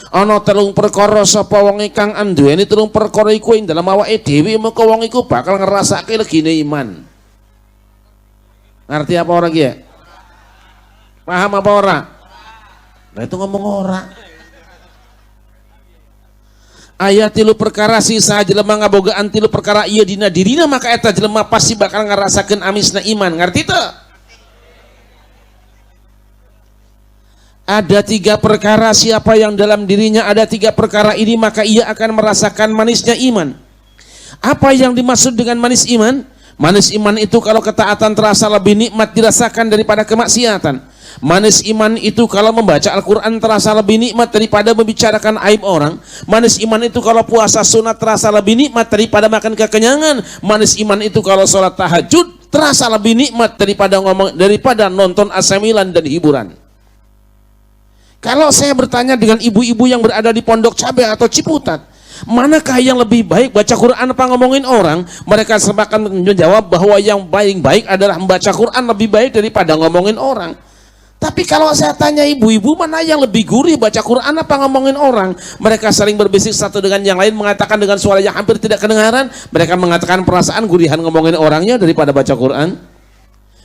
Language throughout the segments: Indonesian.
Ana telung perkara sapa wong kang anduweni telung perkara iku ing dalam awake dhewe mengko wong iku bakal ngrasake legine iman. Ngerti apa orang ya? Paham apa ora? Nah itu ngomong ora. Ayat tilu perkara sisa jelema ngabogaan tilu perkara iya dina dirina maka eta jelema pasti bakal ngarasakeun amisna iman. Ngerti teu? Ada 3 perkara siapa yang dalam dirinya ada 3 perkara ini maka ia akan merasakan manisnya iman. Apa yang dimaksud dengan manis iman? Manis iman itu kalau ketaatan terasa lebih nikmat dirasakan daripada kemaksiatan. Manis iman itu kalau membaca Al-Quran terasa lebih nikmat daripada membicarakan aib orang. Manis iman itu kalau puasa sunat terasa lebih nikmat daripada makan kekenyangan. Manis iman itu kalau sholat tahajud terasa lebih nikmat daripada nonton asamilan dan hiburan. Kalau saya bertanya dengan ibu-ibu yang berada di Pondok Cabe atau Ciputat, manakah yang lebih baik baca Quran apa ngomongin orang? Mereka akan menjawab bahwa yang paling baik adalah membaca Quran lebih baik daripada ngomongin orang. Tapi kalau saya tanya ibu-ibu mana yang lebih gurih baca Quran apa ngomongin orang? Mereka sering berbisik satu dengan yang lain mengatakan dengan suara yang hampir tidak kedengaran. Mereka mengatakan perasaan gurihan ngomongin orangnya daripada baca Quran.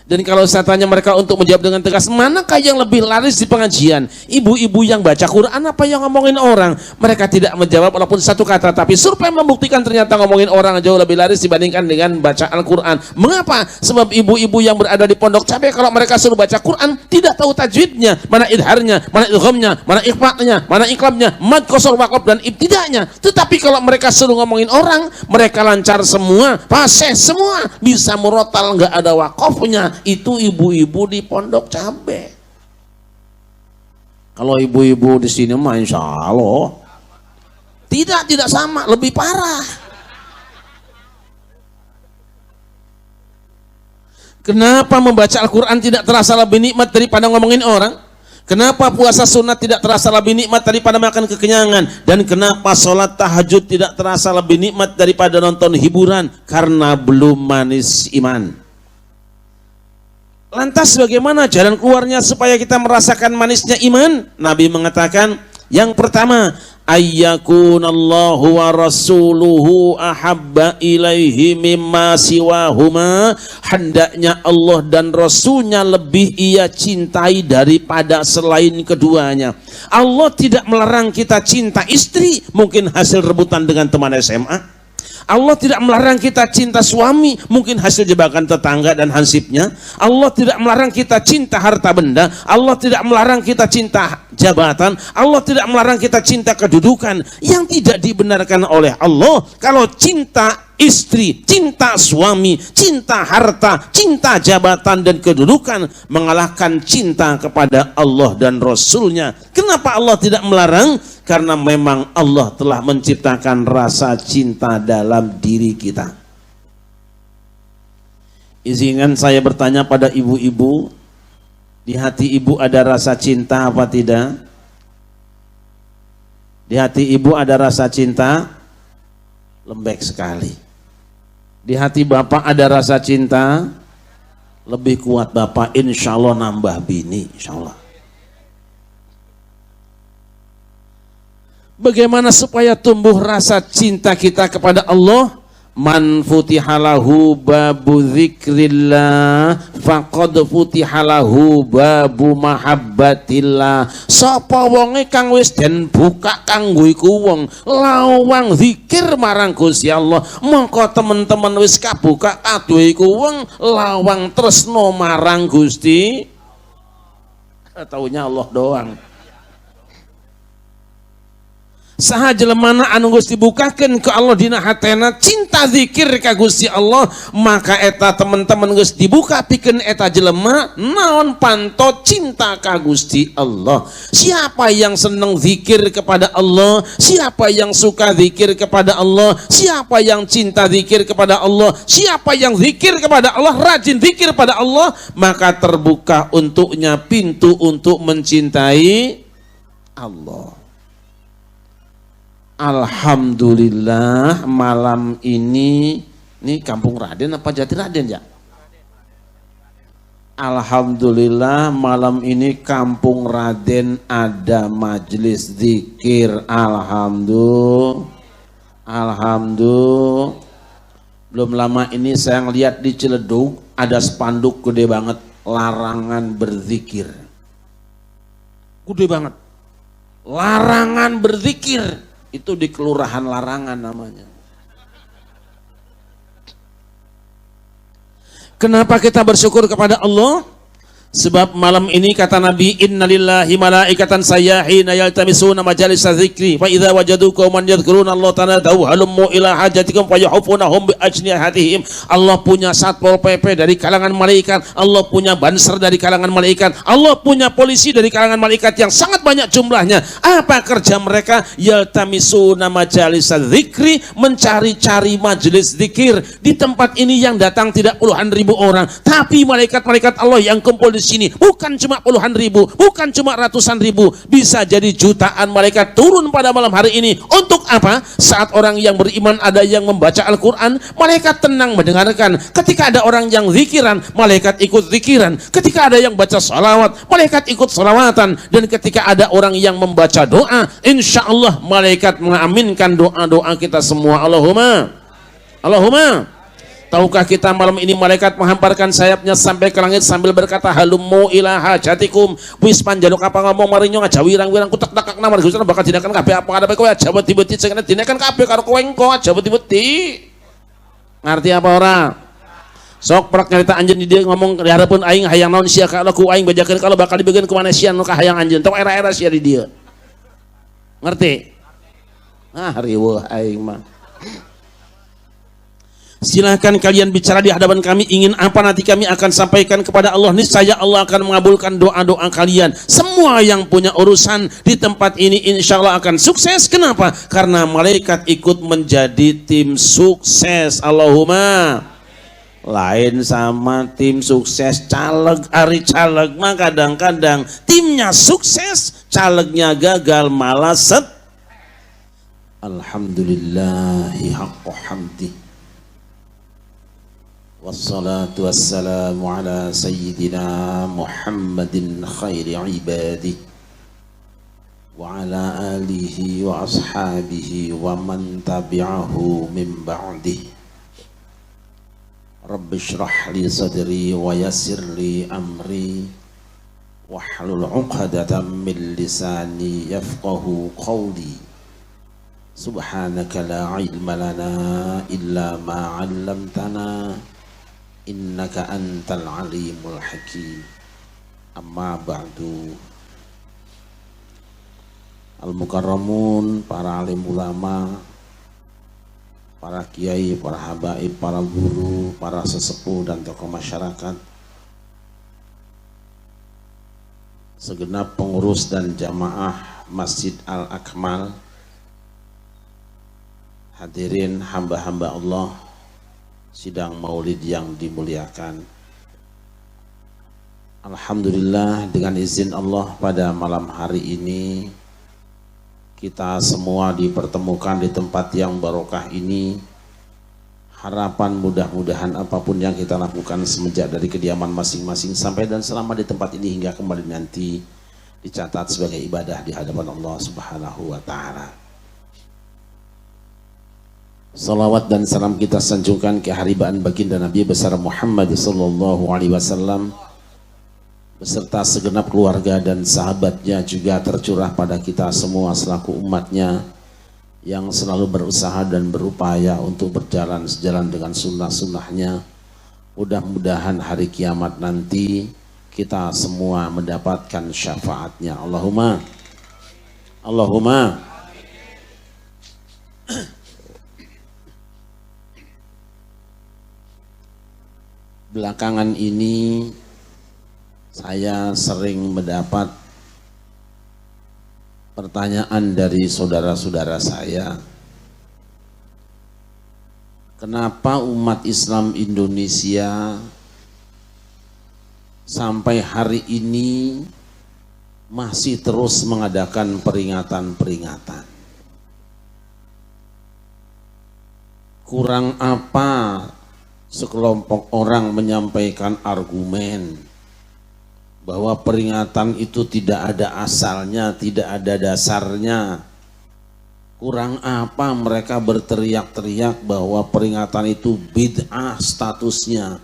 Dan kalau saya tanya mereka untuk menjawab dengan tegas, manakah yang lebih laris di pengajian? Ibu-ibu yang baca Quran apa yang ngomongin orang? Mereka tidak menjawab walaupun satu kata, tapi survei membuktikan ternyata ngomongin orang jauh lebih laris dibandingkan dengan baca Al-Quran. Mengapa? Sebab ibu-ibu yang berada di Pondok Cabe kalau mereka suruh baca Quran tidak tahu tajwidnya, mana idharnya, mana idghamnya, mana ikhfa'nya, mana iqlamnya, mad qasar waqaf dan ibtida'nya. Tetapi kalau mereka suruh ngomongin orang, mereka lancar semua, fasih semua, bisa murotal, nggak ada waqafnya. Itu ibu-ibu di Pondok Cabe. Kalau ibu-ibu di sini mah insya Allah tidak sama, lebih parah. Kenapa membaca Al-Quran tidak terasa lebih nikmat daripada ngomongin orang? Kenapa puasa sunat tidak terasa lebih nikmat daripada makan kekenyangan? Dan kenapa sholat tahajud tidak terasa lebih nikmat daripada nonton hiburan? Karena belum manis iman. Lantas bagaimana jalan keluarnya supaya kita merasakan manisnya iman? Nabi mengatakan, yang pertama, ayyakunallahu wa rasuluhu ahabba ilaihi mimma siwahuma. Hendaknya Allah dan Rasulnya lebih ia cintai daripada selain keduanya. Allah tidak melarang kita cinta istri, mungkin hasil rebutan dengan teman SMA. Allah tidak melarang kita cinta suami, mungkin hasil jebakan tetangga dan hansipnya. Allah tidak melarang kita cinta harta benda. Allah tidak melarang kita cinta jabatan. Allah tidak melarang kita cinta kedudukan. Yang tidak dibenarkan oleh Allah, kalau cinta istri, cinta suami, cinta harta, cinta jabatan dan kedudukan mengalahkan cinta kepada Allah dan Rasulnya. Kenapa Allah tidak melarang? Karena memang Allah telah menciptakan rasa cinta dalam diri kita. Izinkan saya bertanya pada ibu-ibu, di hati ibu ada rasa cinta apa tidak? Di hati ibu ada rasa cinta? Lembek sekali. Di hati bapak ada rasa cinta? Lebih kuat bapak, insya Allah nambah bini, insya Allah. Bagaimana supaya tumbuh rasa cinta kita kepada Allah? Man futihalahu babu dzikrillah faqad futihalahu babu mahabbatillah. Sapa wonge kang wis den buka kanggo iku wong lawang zikir marang Gusti Allah, mongko teman-teman wis kabuka kado iku wong lawang tresno marang Gusti. Taunya Allah doang. Saha jelemana anu geus dibukakeun ke Allah dina hatena cinta zikir ka Gusti Allah, maka eta teman-teman geus dibuka pikeun eta jelema naon panto cinta ka Gusti Allah. Siapa yang senang zikir kepada Allah, siapa yang suka zikir kepada Allah, siapa yang cinta zikir kepada Allah, siapa yang zikir kepada Allah, rajin zikir pada Allah, maka terbuka untuknya pintu untuk mencintai Allah. Alhamdulillah malam ini Kampung Raden apa Jati Raden ya? Alhamdulillah malam ini Kampung Raden ada majelis zikir. Alhamdulillah. Belum lama ini saya ngeliat di Ciledug ada spanduk gede banget, larangan berzikir. Gede banget. Larangan berzikir. Itu di Kelurahan Larangan namanya. Kenapa kita bersyukur kepada Allah? Sebab malam ini kata Nabi, innalillahi malaikatan sayyahina yaltamisuna majalisa dzikri fa idza wajadu qauman yadhkuruna Allah ta'ala halummu ila hajatikum fayahfunahum bi ajnihatihim. Allah punya satpol PP dari kalangan malaikat, Allah punya banser dari kalangan malaikat, Allah punya polisi dari kalangan malaikat yang sangat banyak jumlahnya. Apa kerja mereka? Yaltamisuna majalisa dzikri, mencari-cari majelis zikir. Di tempat ini yang datang tidak puluhan ribu orang, tapi malaikat-malaikat Allah yang kumpul di sini bukan cuma puluhan ribu, bukan cuma ratusan ribu, bisa jadi jutaan malaikat turun pada malam hari ini. Untuk apa? Saat orang yang beriman ada yang membaca Al-Quran, malaikat tenang mendengarkan. Ketika ada orang yang zikiran, malaikat ikut zikiran. Ketika ada yang baca salawat, malaikat ikut salawatan. Dan ketika ada orang yang membaca doa, insya Allah malaikat mengaminkan doa-doa kita semua. Allahumma. Tahukah kita malam ini malaikat menghamparkan sayapnya sampai ke langit sambil berkata, halummu ila hajatikum. Wis panjaluk apa ngomong marinyo ngaja wirang-wirang kutek takak nama Gusti bakal dinakan kabeh apa ada kowe aja beti-beti sing dinakan kabeh karo kowe engko aja beti-beti. Ngerti apa ora? Sok prak nyarita anjeun di dia ngomong di harapan aing hayang naon sia ka ku aing bajakeun kalau bakal dibegeun ku mana sia nu ka hayang anjeun. Tok era-era sia di dia. Ngerti? Riweuh aing mah. Silahkan kalian bicara di hadapan kami, ingin apa nanti kami akan sampaikan kepada Allah. Niscaya Allah akan mengabulkan doa-doa kalian. Semua yang punya urusan di tempat ini insya Allah akan sukses. Kenapa? Karena malaikat ikut menjadi tim sukses. Allahumma. Lain sama tim sukses caleg, ari caleg mah kadang-kadang timnya sukses, calegnya gagal malah set. Alhamdulillahi haqqa hamdi. Wassalatu wassalamu ala sayyidina Muhammadin khairi ibadih wa ala alihi wa ashabihi wa man tabi'ahu min ba'dih. Rabbi shrah li sadri wa yassir li amri wahlul 'uqdatam min lisani yafqahu qawli. Subhanaka la ilma lana illa ma 'allamtana innaka antal alimul hakim. Amma ba'du. Al-mukarramun, para alim ulama, para kiai, para habaib, para guru, para sesepuh dan tokoh masyarakat, segenap pengurus dan jamaah Masjid Al-Akmal, hadirin hamba-hamba Allah sidang maulid yang dimuliakan. Alhamdulillah, dengan izin Allah pada malam hari ini kita semua dipertemukan di tempat yang barokah ini. Harapan mudah-mudahan apapun yang kita lakukan semenjak dari kediaman masing-masing sampai dan selama di tempat ini hingga kembali nanti dicatat sebagai ibadah di hadapan Allah Subhanahu wa ta'ala. Salawat dan salam kita sanjungkan ke haribaan baginda Nabi besar Muhammad sallallahu alaihi wasallam beserta segenap keluarga dan sahabatnya, juga tercurah pada kita semua selaku umatnya yang selalu berusaha dan berupaya untuk berjalan sejalan dengan sunnah-sunnahnya. Mudah-mudahan hari kiamat nanti kita semua mendapatkan syafaatnya. Allahumma. Belakangan ini saya sering mendapat pertanyaan dari saudara-saudara saya, kenapa umat Islam Indonesia sampai hari ini masih terus mengadakan peringatan-peringatan? Kurang apa sekelompok orang menyampaikan argumen bahwa peringatan itu tidak ada asalnya, tidak ada dasarnya. Kurang apa mereka berteriak-teriak bahwa peringatan itu bid'ah statusnya.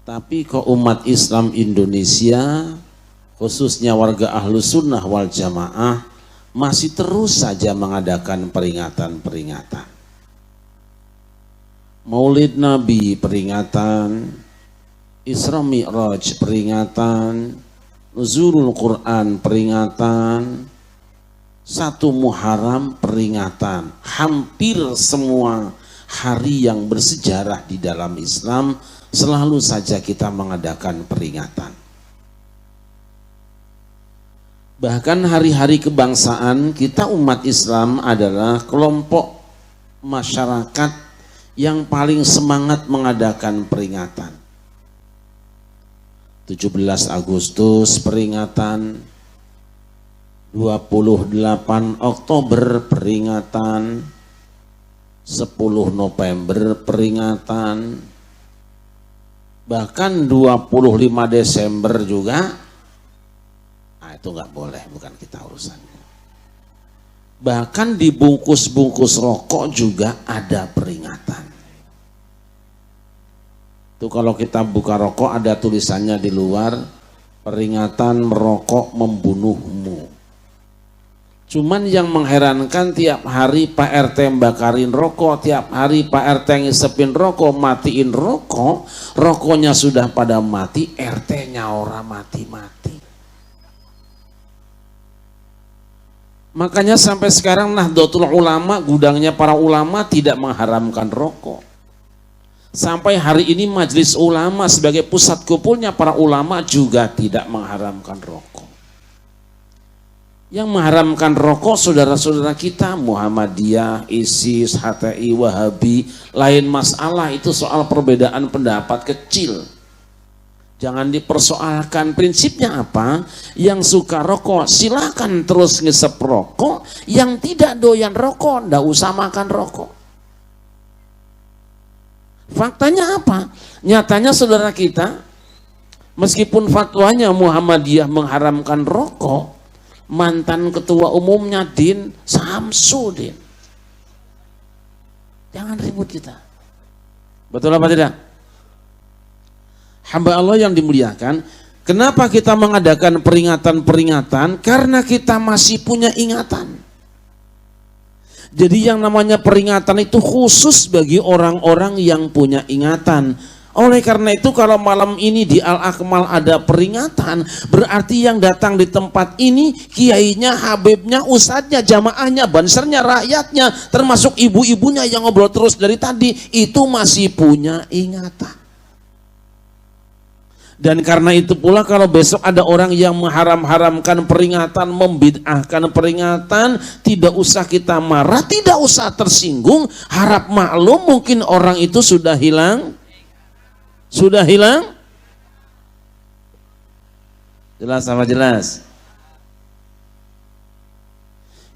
Tapi kok umat Islam Indonesia, khususnya warga Ahlus Sunnah wal Jamaah, masih terus saja mengadakan peringatan-peringatan. Maulid Nabi peringatan, Isra Mi'raj peringatan, Nuzulul Quran peringatan, 1 Muharram peringatan. Hampir semua hari yang bersejarah di dalam Islam selalu saja kita mengadakan peringatan. Bahkan hari-hari kebangsaan kita umat Islam adalah kelompok masyarakat yang paling semangat mengadakan peringatan. 17 Agustus peringatan, 28 Oktober peringatan, 10 November peringatan, bahkan 25 Desember juga. Nah, itu nggak boleh, bukan kita urusannya. Bahkan di bungkus-bungkus rokok juga ada peringatan. Itu kalau kita buka rokok ada tulisannya di luar, peringatan merokok membunuhmu. Cuman yang mengherankan tiap hari Pak RT bakarin rokok, tiap hari Pak RT ngisepin rokok, matiin rokok, rokoknya sudah pada mati, RT-nya orang mati-mati. Makanya sampai sekarang Nahdlatul Ulama, gudangnya para ulama, tidak mengharamkan rokok. Sampai hari ini Majelis Ulama sebagai pusat kumpulnya para ulama juga tidak mengharamkan rokok. Yang mengharamkan rokok saudara-saudara kita Muhammadiyah, ISIS, HTI, Wahabi. Lain masalah, itu soal perbedaan pendapat kecil. Jangan dipersoalkan. Prinsipnya apa? Yang suka rokok silakan terus ngisep rokok, yang tidak doyan rokok ndak usah makan rokok. Faktanya apa? Nyatanya saudara kita, meskipun fatwanya Muhammadiyah mengharamkan rokok, mantan ketua umumnya Din Samsudin. Jangan ribut kita. Betul apa tidak? Hamba Allah yang dimuliakan, kenapa kita mengadakan peringatan-peringatan? Karena kita masih punya ingatan. Jadi yang namanya peringatan itu khusus bagi orang-orang yang punya ingatan. Oleh karena itu kalau malam ini di Al-Akmal ada peringatan, berarti yang datang di tempat ini kiainya, habibnya, ustadznya, jamaahnya, bansernya, rakyatnya, termasuk ibu-ibunya yang ngobrol terus dari tadi, itu masih punya ingatan. Dan karena itu pula kalau besok ada orang yang mengharam-haramkan peringatan, membid'ahkan peringatan, tidak usah kita marah, tidak usah tersinggung, harap maklum mungkin orang itu sudah hilang. Sudah hilang? Jelas sama jelas?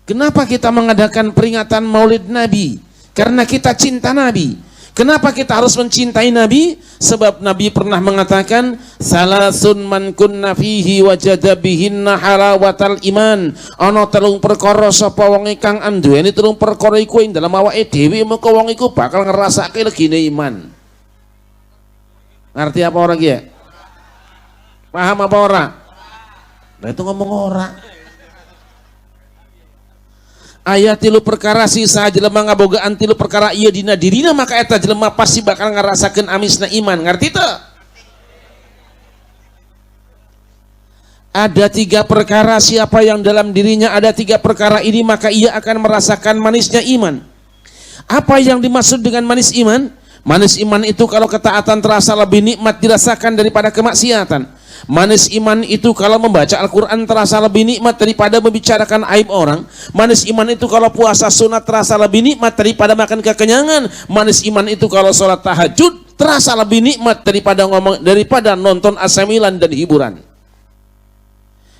Kenapa kita mengadakan peringatan Maulid Nabi? Karena kita cinta Nabi. Kenapa kita harus mencintai Nabi? Sebab Nabi pernah mengatakan, salasun man kunna fihi wajada bihinna halawatal iman. Ana telung perkara sapa wong kang anduweni telung perkara iku ing dalam awake dhewe, mengko wong iku bakal ngrasake legine iman. Ngerti apa orang ya? Paham apa ora? Nah itu ngomong ora. Ayat 3 perkara sisa jelema ngabogaan 3 perkara ieu dina dirina, maka eta jelema pasti bakal ngarasakeun amisna iman. Ngerti teu? Ada 3 perkara, siapa yang dalam dirinya ada 3 perkara ini maka ia akan merasakan manisnya iman. Apa yang dimaksud dengan manis iman? Manis iman itu kalau ketaatan terasa lebih nikmat dirasakan daripada kemaksiatan. Manis iman itu kalau membaca Al-Quran terasa lebih nikmat daripada membicarakan aib orang. Manis iman itu kalau puasa sunat terasa lebih nikmat daripada makan kekenyangan. Manis iman itu kalau sholat tahajud terasa lebih nikmat daripada nonton asamilan dan hiburan.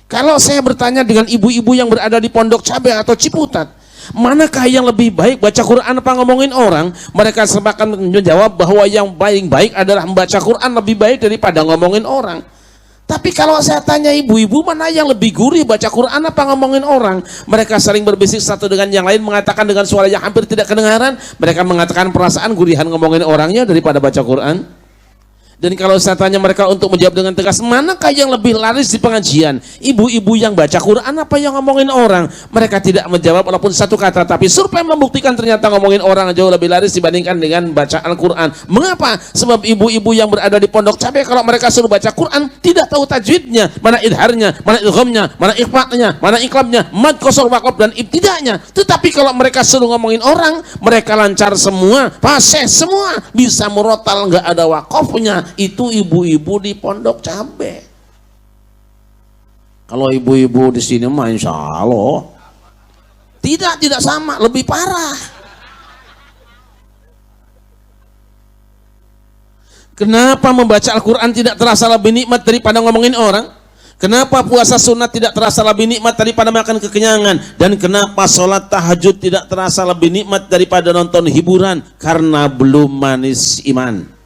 Kalau saya bertanya dengan ibu-ibu yang berada di Pondok Cabe atau Ciputat, manakah yang lebih baik, baca Quran apa ngomongin orang? Mereka akan menjawab bahwa yang paling baik adalah membaca Quran lebih baik daripada ngomongin orang. Tapi kalau saya tanya ibu-ibu, mana yang lebih gurih, baca Quran apa ngomongin orang? Mereka sering berbisik satu dengan yang lain, mengatakan dengan suara yang hampir tidak kedengaran. Mereka mengatakan perasaan gurihan ngomongin orangnya daripada baca Quran. Dan kalau saya tanya mereka untuk menjawab dengan tegas, manakah yang lebih laris di pengajian? Ibu-ibu yang baca Quran apa yang ngomongin orang? Mereka tidak menjawab walaupun satu kata, tapi survei membuktikan ternyata ngomongin orang jauh lebih laris dibandingkan dengan baca Al-Quran. Mengapa? Sebab ibu-ibu yang berada di pondok cabai, kalau mereka suruh baca Quran, tidak tahu tajwidnya, mana idharnya, mana idghamnya, mana ikhfatnya, mana iqlamnya, mad qasar waqaf dan ibtidanya. Tetapi kalau mereka suruh ngomongin orang, mereka lancar semua, fasih semua, bisa murotal, nggak ada waqafnya. Itu ibu-ibu di pondok cabe. Kalau ibu-ibu di sini mah insya Allah tidak sama, lebih parah. Kenapa membaca Al-Quran tidak terasa lebih nikmat daripada ngomongin orang? Kenapa puasa sunat tidak terasa lebih nikmat daripada makan kekenyangan? Dan kenapa sholat tahajud tidak terasa lebih nikmat daripada nonton hiburan? Karena belum manis iman.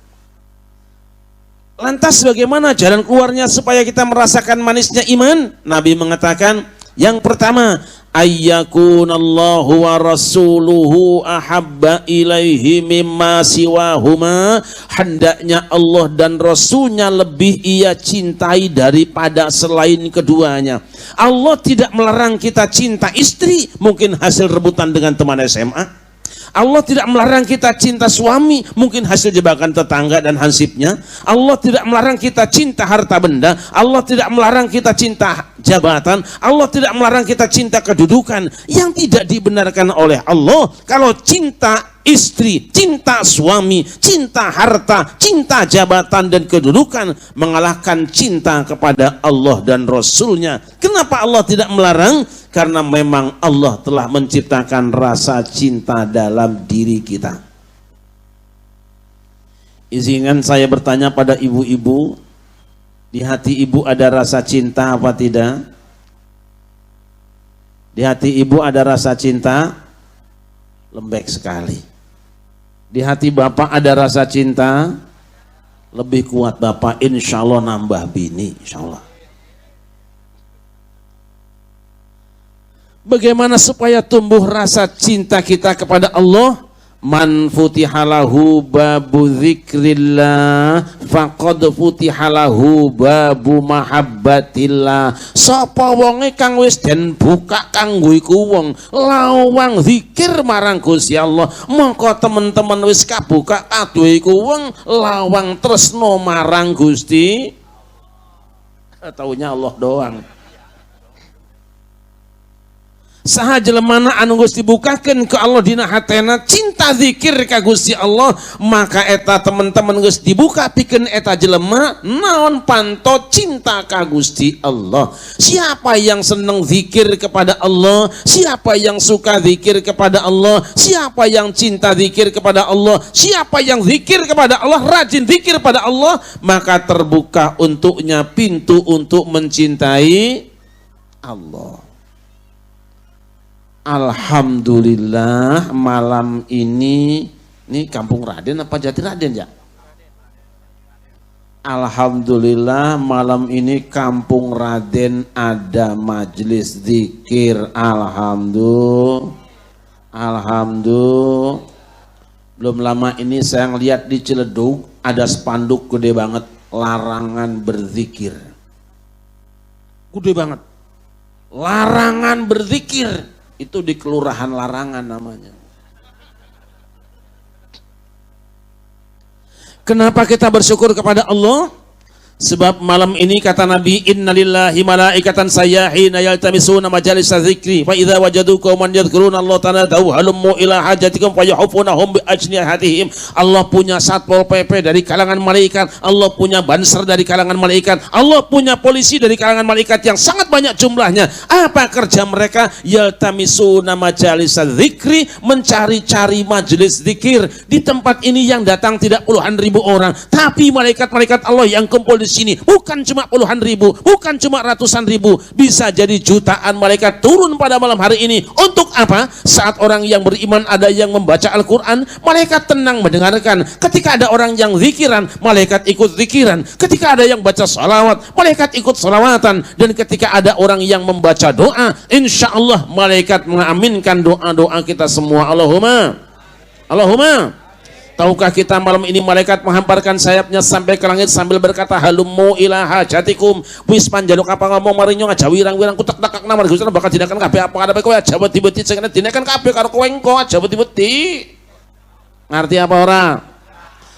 Lantas bagaimana jalan keluarnya supaya kita merasakan manisnya iman? Nabi mengatakan, yang pertama, ayyakunallahu wa rasuluhu ahabba ilaihi mimma siwahuma. Hendaknya Allah dan Rasulnya lebih ia cintai daripada selain keduanya. Allah tidak melarang kita cinta istri, mungkin hasil rebutan dengan teman SMA. Allah tidak melarang kita cinta suami, mungkin hasil jebakan tetangga dan hansipnya. Allah tidak melarang kita cinta harta benda. Allah tidak melarang kita cinta jabatan. Allah tidak melarang kita cinta kedudukan. Yang tidak dibenarkan oleh Allah, kalau cinta istri, cinta suami, cinta harta, cinta jabatan dan kedudukan mengalahkan cinta kepada Allah dan Rasulnya. Kenapa Allah tidak melarang? Karena memang Allah telah menciptakan rasa cinta dalam diri kita. Izinkan saya bertanya pada ibu-ibu, di hati ibu ada rasa cinta apa tidak? Di hati ibu ada rasa cinta? Lembek sekali. Di hati bapak ada rasa cinta? Lebih kuat bapak, insya Allah nambah bini, insya Allah. Bagaimana supaya tumbuh rasa cinta kita kepada Allah? Man futihalahu babu dzikrillah faqad futihalahu babu mahabbatillah. Sapa wonge kang wis den buka kanggo iku wong lawang zikir marang Gusti Allah, mongko teman-teman wis kabuka kaduwe iku wong lawang tresno marang Gusti. Taunya Allah doang. Saha jelemana anu geus dibukakeun ke Allah dina hatena cinta zikir ka Gusti Allah, maka eta teman-teman geus dibuka pikeun eta jelema naon panto cinta ka Gusti Allah. Siapa yang senang zikir kepada Allah, siapa yang suka zikir kepada Allah, siapa yang cinta zikir kepada Allah, siapa yang zikir kepada Allah, rajin zikir pada Allah, maka terbuka untuknya pintu untuk mencintai Allah. Alhamdulillah malam ini Kampung Raden apa Jati Raden ya? Alhamdulillah malam ini Kampung Raden ada majelis zikir. Alhamdulillah. Belum lama ini saya ngeliat di Ciledug ada spanduk gede banget, larangan berzikir. Gede banget. Larangan berzikir. Itu di Kelurahan Larangan namanya. Kenapa kita bersyukur kepada Allah? Sebab malam ini kata Nabi, innalillahi malaikatan sayyahina yaltamisuna majalis dzikri fa idza wajadu qauman yadhkuruna Allah ta'ala halummu ila hajatikum fayahfunahum bi ajnihatihim. Allah punya satpol PP dari kalangan malaikat, Allah punya banser dari kalangan malaikat, Allah punya polisi dari kalangan malaikat yang sangat banyak jumlahnya. Apa kerja mereka? Yaltamisuna majalis dzikri, mencari-cari majelis zikir. Di tempat ini yang datang tidak puluhan ribu orang, tapi malaikat-malaikat Allah yang kumpul di di sini, bukan cuma puluhan ribu, bukan cuma ratusan ribu, bisa jadi jutaan malaikat turun pada malam hari ini. Untuk apa? Saat orang yang beriman ada yang membaca Al-Quran, malaikat tenang mendengarkan. Ketika ada orang yang zikiran, malaikat ikut zikiran. Ketika ada yang baca salawat, malaikat ikut salawatan. Dan ketika ada orang yang membaca doa, insya Allah malaikat mengaminkan doa-doa kita semua. Allahumma. Tahukah kita malam ini malaikat menghamparkan sayapnya sampai ke langit sambil berkata, halummu ila hajatikum, wis panjaluk apa ngomong marinyo aja wirang-wirang kutek takak namar Gusti bakal dinakan kabeh apa ada kowe aja beti-beti sing dinakan kabeh karo kowe engko aja beti-beti. Ngerti apa ora?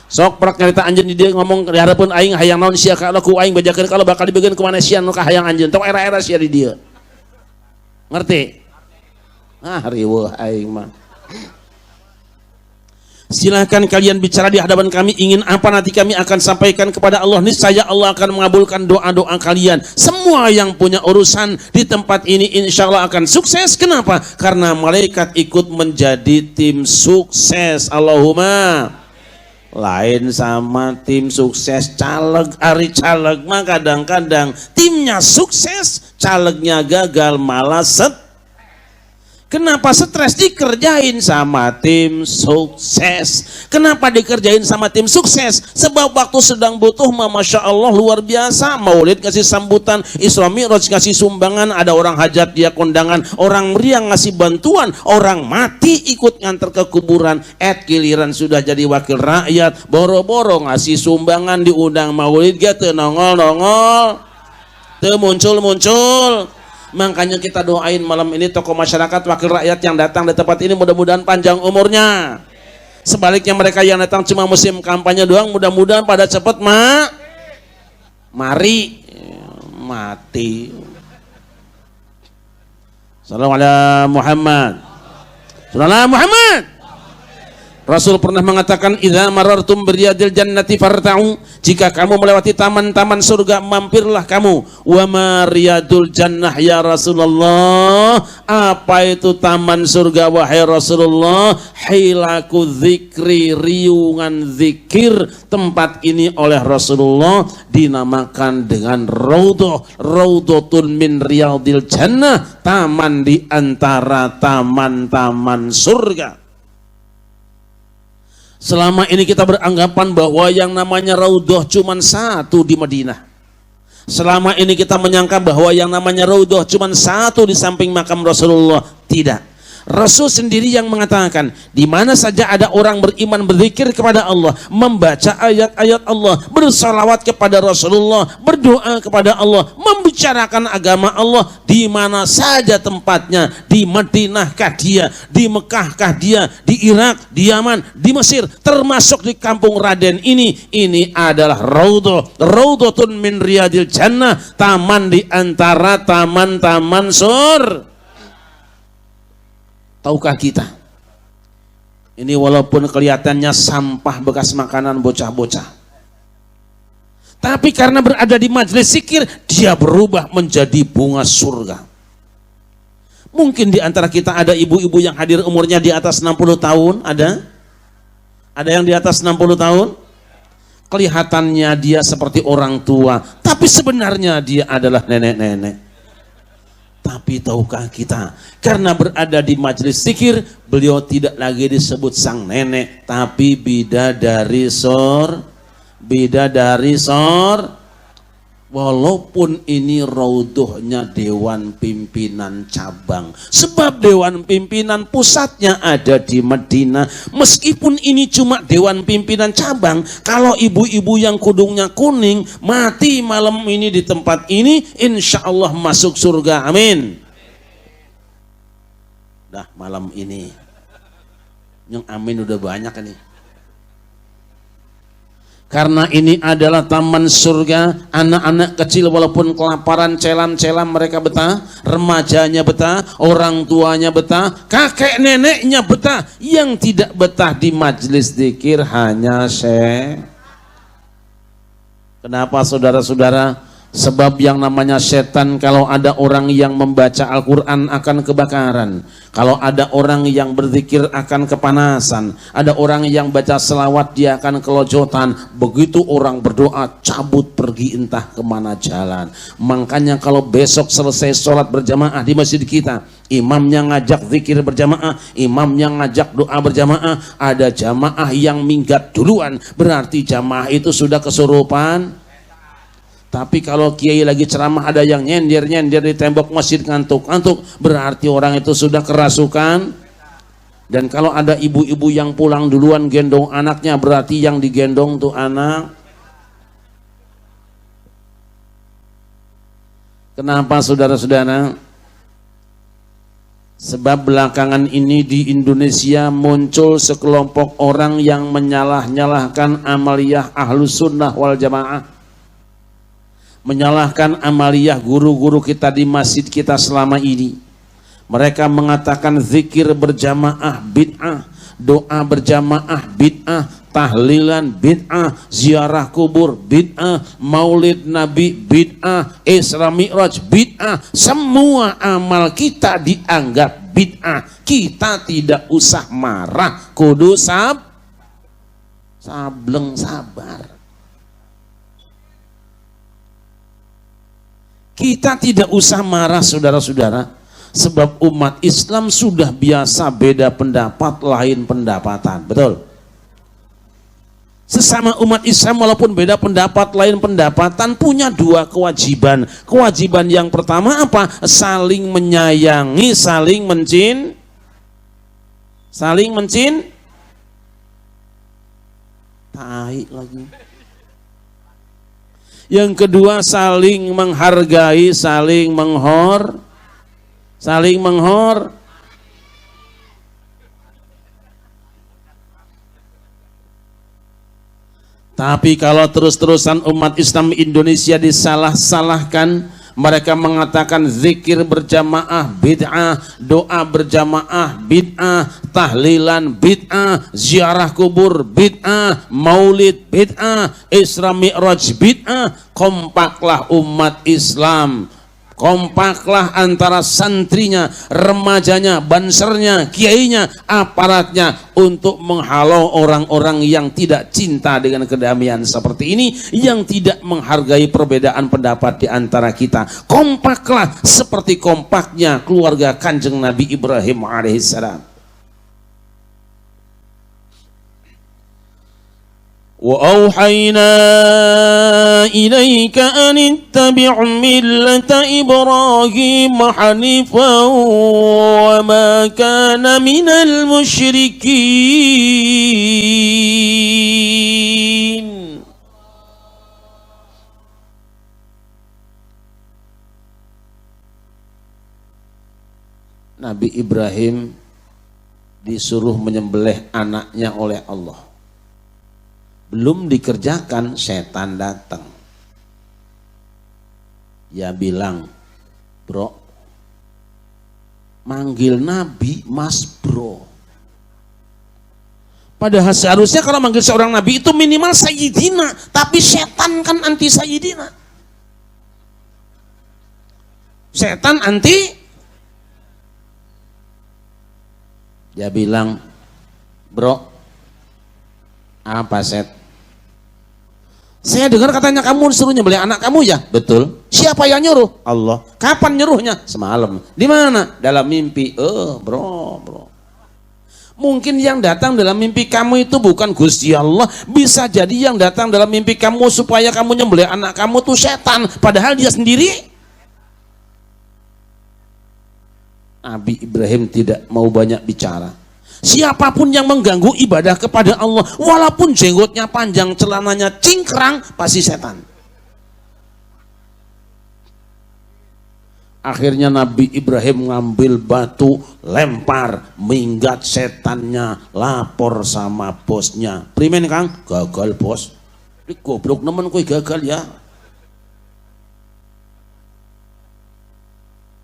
Sok prak nyarita anjeun di dia ngomong di harapan aing hayang naon sia ka ku aing bajakeun kalau bakal dibegeun ku manesian nu ka hayang anjeun tong era-era sia di dia. Ngerti? Riweuh aing mah. Silahkan kalian bicara di hadapan kami, ingin apa nanti kami akan sampaikan kepada Allah. Niscaya Allah akan mengabulkan doa-doa kalian. Semua yang punya urusan di tempat ini insya Allah akan sukses. Kenapa? Karena malaikat ikut menjadi tim sukses. Allahumma. Lain sama tim sukses caleg, ari caleg mah kadang-kadang timnya sukses, calegnya gagal malah Kenapa stres? Dikerjain sama tim sukses. Kenapa dikerjain sama tim sukses? Sebab waktu sedang butuh, Masya Allah luar biasa. Maulid ngasih sambutan, Isra Mi'raj ngasih sumbangan, ada orang hajat dia kondangan, orang meriang ngasih bantuan, orang mati ikut nganter ke kuburan. Giliran sudah jadi wakil rakyat, boro-boro ngasih sumbangan diundang Maulid gitu, nongol-nongol, tuh muncul-muncul. Makanya kita doain malam ini tokoh masyarakat, wakil rakyat yang datang di tempat ini mudah-mudahan panjang umurnya. Sebaliknya mereka yang datang cuma musim kampanye doang, mudah-mudahan pada cepat mati. Sallallahu Muhammad. Sallallahu Muhammad. Rasul pernah mengatakan, idza marartum biryadil jannati farta'u, jika kamu melewati taman-taman surga mampirlah kamu. Wa ma riyadul jannah ya Rasulullah, apa itu taman surga wahai Rasulullah? Hilaku dzikri, riungan zikir. Tempat ini oleh Rasulullah dinamakan dengan raudhatun min riyadil jannah, taman di antara taman-taman surga. Selama ini kita beranggapan bahwa yang namanya raudhah cuma satu di Madinah. Selama ini kita menyangka bahwa yang namanya raudhah cuma satu di samping makam Rasulullah. Tidak. Rasul sendiri yang mengatakan, di mana saja ada orang beriman berzikir kepada Allah, membaca ayat-ayat Allah, bersalawat kepada Rasulullah, berdoa kepada Allah, membicarakan agama Allah, di mana saja tempatnya, di Madinahkah dia, di Mekahkah dia, di Irak, di Yaman, di Mesir, termasuk di kampung Raden ini adalah raudhatun min riyadil jannah, taman di antara taman-taman surga. Tahukah kita, ini walaupun kelihatannya sampah bekas makanan bocah-bocah, tapi karena berada di majelis zikir, dia berubah menjadi bunga surga. Mungkin di antara kita ada ibu-ibu yang hadir umurnya di atas 60 tahun, ada yang di atas 60 tahun, kelihatannya dia seperti orang tua, tapi sebenarnya dia adalah nenek-nenek. Tapi tahukah kita, karena berada di majelis zikir, beliau tidak lagi disebut sang nenek, tapi bidadari sor. Walaupun ini raudhahnya dewan pimpinan cabang, sebab dewan pimpinan pusatnya ada di Madinah. Meskipun ini cuma dewan pimpinan cabang, kalau ibu-ibu yang kudungnya kuning mati malam ini di tempat ini, insya Allah masuk surga, amin. Dah malam ini yang amin udah banyak ini. Karena ini adalah taman surga, anak-anak kecil walaupun kelaparan, celam-celam mereka betah, remajanya betah, orang tuanya betah, kakek neneknya betah. Yang tidak betah di majelis zikir hanya Syekh. Kenapa saudara-saudara? Sebab yang namanya setan, kalau ada orang yang membaca Al-Quran akan kebakaran, kalau ada orang yang berzikir akan kepanasan, ada orang yang baca selawat dia akan kelojotan. Begitu orang berdoa cabut pergi entah kemana jalan. Makanya kalau besok selesai sholat berjamaah di masjid kita, imamnya ngajak zikir berjamaah, imamnya ngajak doa berjamaah, ada jamaah yang minggat duluan, berarti jamaah itu sudah kesurupan. Tapi kalau kiai lagi ceramah ada yang nyender-nyender di tembok masjid ngantuk-ngantuk, berarti orang itu sudah kerasukan. Dan kalau ada ibu-ibu yang pulang duluan gendong anaknya, berarti yang digendong tuh anak. Kenapa saudara-saudara? Sebab belakangan ini di Indonesia muncul sekelompok orang yang menyalah-nyalahkan amaliyah Ahlus Sunnah wal Jamaah, menyalahkan amaliyah guru-guru kita di masjid kita selama ini. Mereka mengatakan zikir berjamaah bid'ah, doa berjamaah bid'ah, tahlilan bid'ah, ziarah kubur bid'ah, maulid nabi bid'ah, Isra Mi'raj bid'ah. Semua amal kita dianggap bid'ah. Kita tidak usah marah, kudu sableng sabar. Kita tidak usah marah saudara-saudara, sebab umat Islam sudah biasa beda pendapat, lain pendapatan, betul? Sesama umat Islam walaupun beda pendapat, lain pendapatan, punya dua kewajiban. Kewajiban yang pertama apa? Saling menyayangi, saling tai lagi. Yang kedua saling menghargai, saling menghor. Tapi kalau terus-terusan umat Islam Indonesia disalah-salahkan, mereka mengatakan zikir berjamaah bid'ah, doa berjamaah bid'ah, tahlilan bid'ah, ziarah kubur bid'ah, maulid bid'ah, Isra Mi'raj bid'ah. Kompaklah umat Islam, kompaklah antara santrinya, remajanya, bansernya, kiainya, aparatnya untuk menghalau orang-orang yang tidak cinta dengan kedamaian seperti ini, yang tidak menghargai perbedaan pendapat di antara kita. Kompaklah seperti kompaknya keluarga Kanjeng Nabi Ibrahim alaihissalam. وَأَوْحَيْنَا إِلَيْكَ أَنِ اتَّبِعْ مِلَّةَ إِبْرَاهِيمَ حَنِيفًا وَمَا كَانَ مِنَ الْمُشْرِكِينَ. Nabi Ibrahim disuruh menyembelih anaknya oleh Allah. Belum dikerjakan, setan datang. Ya bilang, bro, manggil Nabi mas bro. Padahal seharusnya kalau manggil seorang Nabi itu minimal Sayyidina. Tapi setan kan anti Sayyidina. Setan anti. Dia bilang, bro, apa set? Saya dengar katanya kamu disuruh nyembelih anak kamu ya? Betul. Siapa yang nyuruh? Allah. Kapan nyuruhnya? Semalam. Di mana? Dalam mimpi. Bro. Mungkin yang datang dalam mimpi kamu itu bukan Gusti Allah. Bisa jadi yang datang dalam mimpi kamu supaya kamu nyembelih anak kamu tuh setan. Padahal dia sendiri. Nabi Ibrahim tidak mau banyak bicara. Siapapun yang mengganggu ibadah kepada Allah, walaupun jenggotnya panjang, celananya cingkrang, pasti setan. Akhirnya Nabi Ibrahim ngambil batu, lempar, minggat setannya, lapor sama bosnya. Primen Kang? Gagal bos. Ini goblok nemen kowe gagal ya.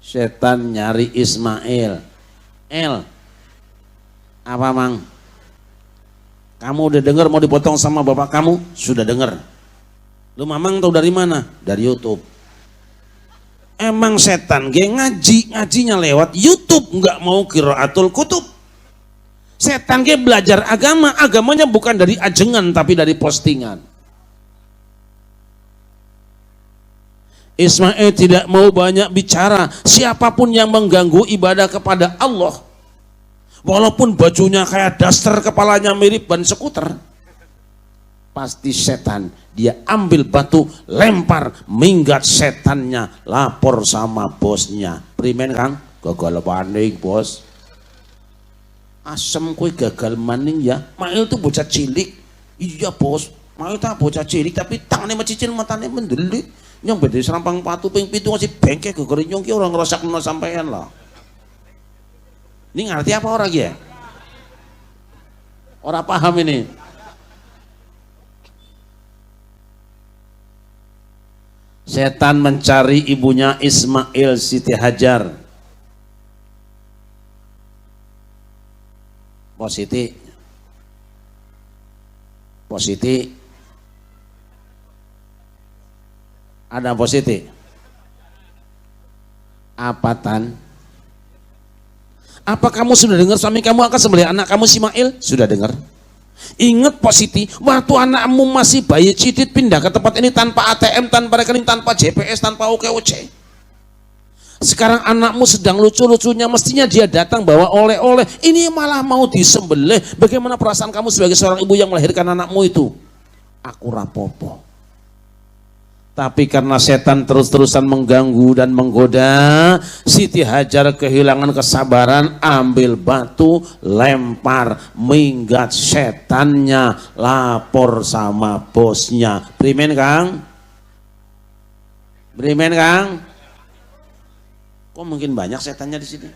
Setan nyari Ismail. Apa mang? Kamu udah dengar mau dipotong sama bapak kamu? Sudah dengar. Lu mamang tahu dari mana? Dari YouTube. Emang setan ge ngajinya lewat YouTube, nggak mau qiraatul kutub. Setan ge belajar agamanya bukan dari ajengan tapi dari postingan. Ismail tidak mau banyak bicara. Siapapun yang mengganggu ibadah kepada Allah, walaupun bajunya kayak daster, kepalanya mirip ban skuter, pasti setan. Dia ambil batu, lempar, minggat setannya, lapor sama bosnya. Primen Kang, gagal maning bos. Asem kue gagal maning ya. Mail tuh bocah cilik. Iya bos, Mail tuh bocah cilik tapi tangannya macicil, matanya mendelik. Nyong beda serampang patu ping pitu ngasih bengkek gegeri nyong ki orang ngerosak nol sampean lah. Ini ngerti apa orang ya? Orang paham ini. Setan mencari ibunya Ismail, Siti Hajar. Positi. Ada positi. Apatan? Apa kamu sudah dengar suami kamu akan sembelih anak kamu Ismail? Sudah dengar. Ingat positi, waktu anakmu masih bayi cidit pindah ke tempat ini tanpa ATM, tanpa rekening, tanpa JPS, tanpa OKOC. Sekarang anakmu sedang lucu-lucunya, mestinya dia datang bawa oleh-oleh. Ini malah mau disembelih. Bagaimana perasaan kamu sebagai seorang ibu yang melahirkan anakmu itu? Aku rapopo. Tapi karena setan terus-terusan mengganggu dan menggoda, Siti Hajar kehilangan kesabaran, ambil batu, lempar, minggat setannya, lapor sama bosnya. Primen Kang? Kok mungkin banyak setannya di sini?